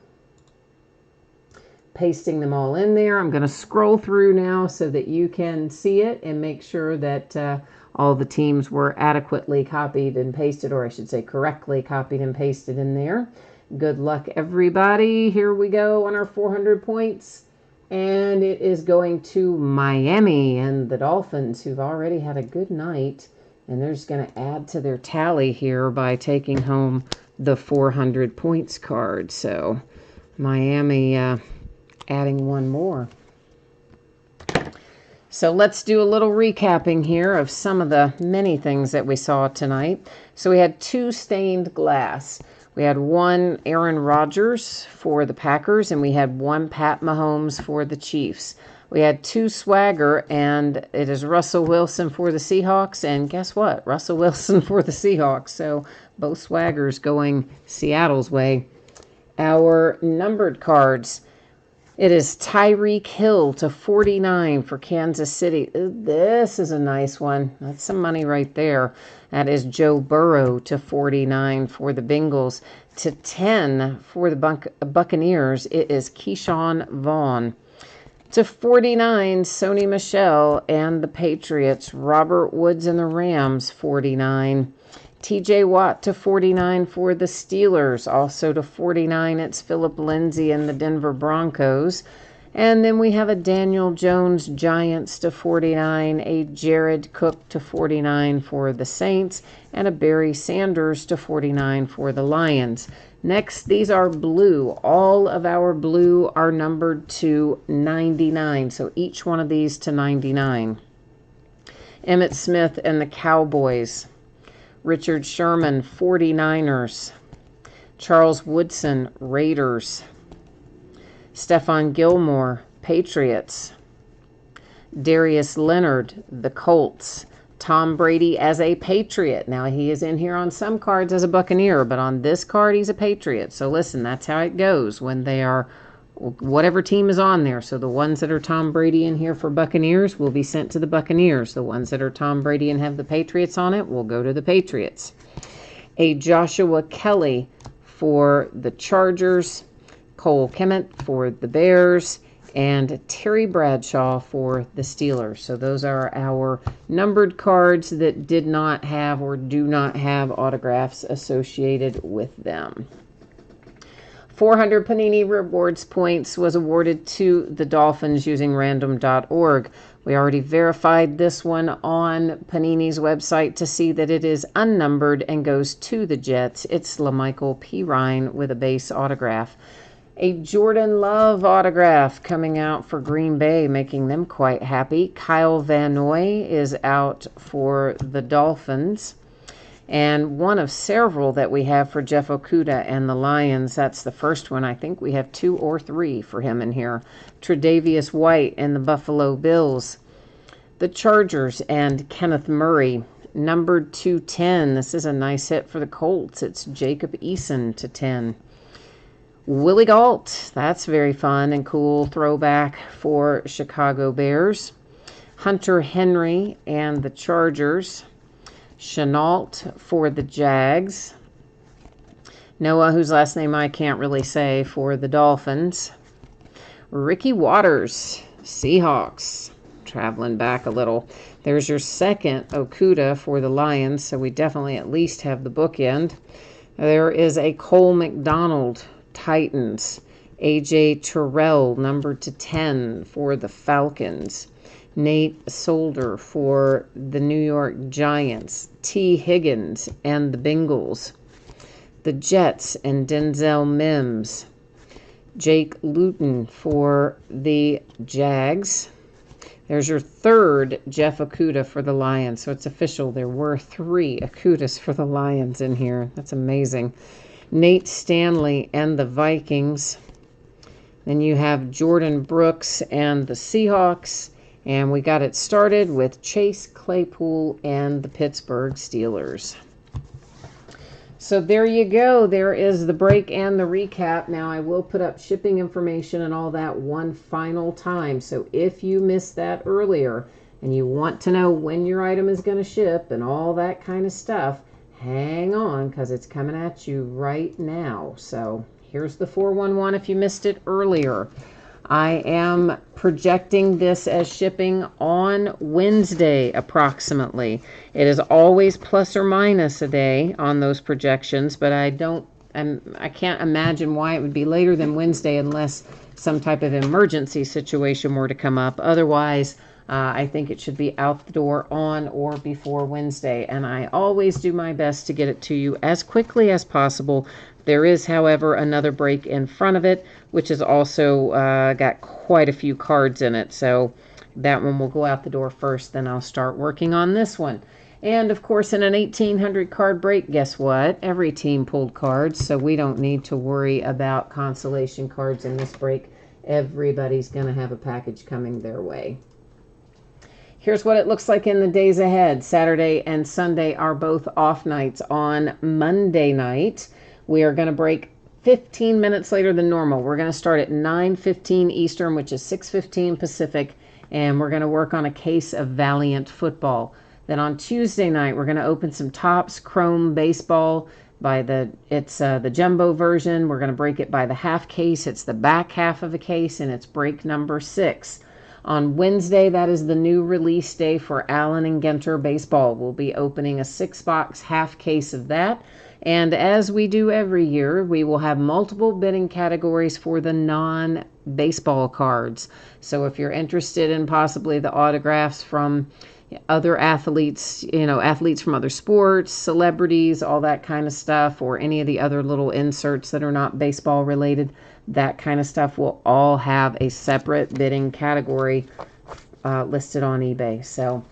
pasting them all in there. I'm going to scroll through now so that you can see it and make sure that all the teams were adequately copied and pasted, or I should say correctly copied and pasted in there. Good luck, everybody. Here we go on our 400 points. And it is going to Miami and the Dolphins, who've already had a good night. And they're just going to add to their tally here by taking home the 400 points card. So Miami adding one more. So let's do a little recapping here of some of the many things that we saw tonight. So we had 2 stained glass. We had 1 Aaron Rodgers for the Packers, and we had 1 Pat Mahomes for the Chiefs. We had 2 Swagger, and it is Russell Wilson for the Seahawks. And guess what? Russell Wilson for the Seahawks. So both Swaggers going Seattle's way. Our numbered cards. It is Tyreek Hill to 49 for Kansas City. This is a nice one. That's some money right there. That is Joe Burrow to 49 for the Bengals. To 10 for the Buccaneers, it is Keyshawn Vaughn. To 49, Sony Michel and the Patriots. Robert Woods and the Rams, 49. TJ Watt to 49 for the Steelers. Also to 49, it's Philip Lindsay and the Denver Broncos. And then we have a Daniel Jones Giants to 49, a Jared Cook to 49 for the Saints, and a Barry Sanders to 49 for the Lions. Next, these are blue. All of our blue are numbered to 99, so each one of these to 99. Emmitt Smith and the Cowboys. Richard Sherman, 49ers. Charles Woodson, Raiders. Stephon Gilmore, Patriots. Darius Leonard, the Colts. Tom Brady as a Patriot. Now, he is in here on some cards as a Buccaneer, but on this card, he's a Patriot. So listen, that's how it goes when they are, whatever team is on there. So the ones that are Tom Brady in here for Buccaneers will be sent to the Buccaneers. The ones that are Tom Brady and have the Patriots on it will go to the Patriots. A Joshua Kelly for the Chargers. Cole Kmet for the Bears. And Terry Bradshaw for the Steelers. So those are our numbered cards that did not have or do not have autographs associated with them. 400 Panini Rewards points was awarded to the Dolphins using random.org. We already verified this one on Panini's website to see that it is unnumbered and goes to the Jets. It's LaMichael Pirine with a base autograph. A Jordan Love autograph coming out for Green Bay, making them quite happy. Kyle Van Noy is out for the Dolphins. And one of several that we have for Jeff Okudah and the Lions. That's the first one. I think we have 2 or 3 for him in here. Tre'Davious White and the Buffalo Bills. The Chargers and Kenneth Murray. Numbered 210. This is a nice hit for the Colts. It's Jacob Eason to 10. Willie Gault, that's very fun and cool throwback for Chicago Bears. Hunter Henry and the Chargers. Chenault for the Jags. Noah, whose last name I can't really say, for the Dolphins. Ricky Waters, Seahawks, traveling back a little. There's your second Okudah for the Lions, so we definitely at least have the bookend. There is a Cole McDonald, Titans. A.J. Terrell, numbered to 10 for the Falcons. Nate Solder for the New York Giants. T. Higgins and the Bengals. The Jets and Denzel Mims. Jake Luton for the Jags. There's your third Jeff Okudah for the Lions. So it's official. There were 3 Okudahs for the Lions in here. That's amazing. Nate Stanley and the Vikings. Then you have Jordan Brooks and the Seahawks. And we got it started with Chase Claypool and the Pittsburgh Steelers. So there you go. There is the break and the recap. Now I will put up shipping information and all that one final time. So if you missed that earlier and you want to know when your item is going to ship and all that kind of stuff, hang on because it's coming at you right now. So here's the 411 if you missed it earlier. I am projecting this as shipping on Wednesday approximately. It is always plus or minus a day on those projections, but I can't imagine why it would be later than Wednesday unless some type of emergency situation were to come up. Otherwise, I think it should be out the door on or before Wednesday, and I always do my best to get it to you as quickly as possible. There is, however, another break in front of it, which has also got quite a few cards in it, so that one will go out the door first, then I'll start working on this one. And, of course, in an 1,800 card break, guess what? Every team pulled cards, so we don't need to worry about consolation cards in this break. Everybody's going to have a package coming their way. Here's what it looks like in the days ahead. Saturday and Sunday are both off nights. On Monday night, we are going to break 15 minutes later than normal. We're going to start at 9:15 Eastern, which is 6:15 Pacific, and we're going to work on a case of Valiant football. Then on Tuesday night, we're going to open some Topps Chrome baseball. It's the jumbo version. We're going to break it by the half case. It's the back half of a case, and it's break number 6. On Wednesday, that is the new release day for Allen and Genter baseball. We'll be opening a 6-box half case of that. And as we do every year, we will have multiple bidding categories for the non-baseball cards. So if you're interested in possibly the autographs from other athletes, athletes from other sports, celebrities, all that kind of stuff, or any of the other little inserts that are not baseball related, that kind of stuff will all have a separate bidding category listed on eBay. So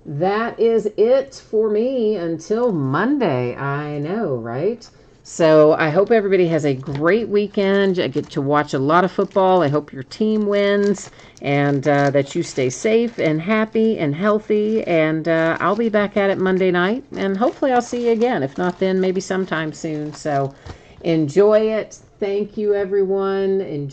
that is it for me until Monday. I know, right? So I hope everybody has a great weekend. I get to watch a lot of football. I hope your team wins and that you stay safe and happy and healthy. And I'll be back at it Monday night. And hopefully I'll see you again. If not then, maybe sometime soon. So enjoy it. Thank you, everyone. Enjoy.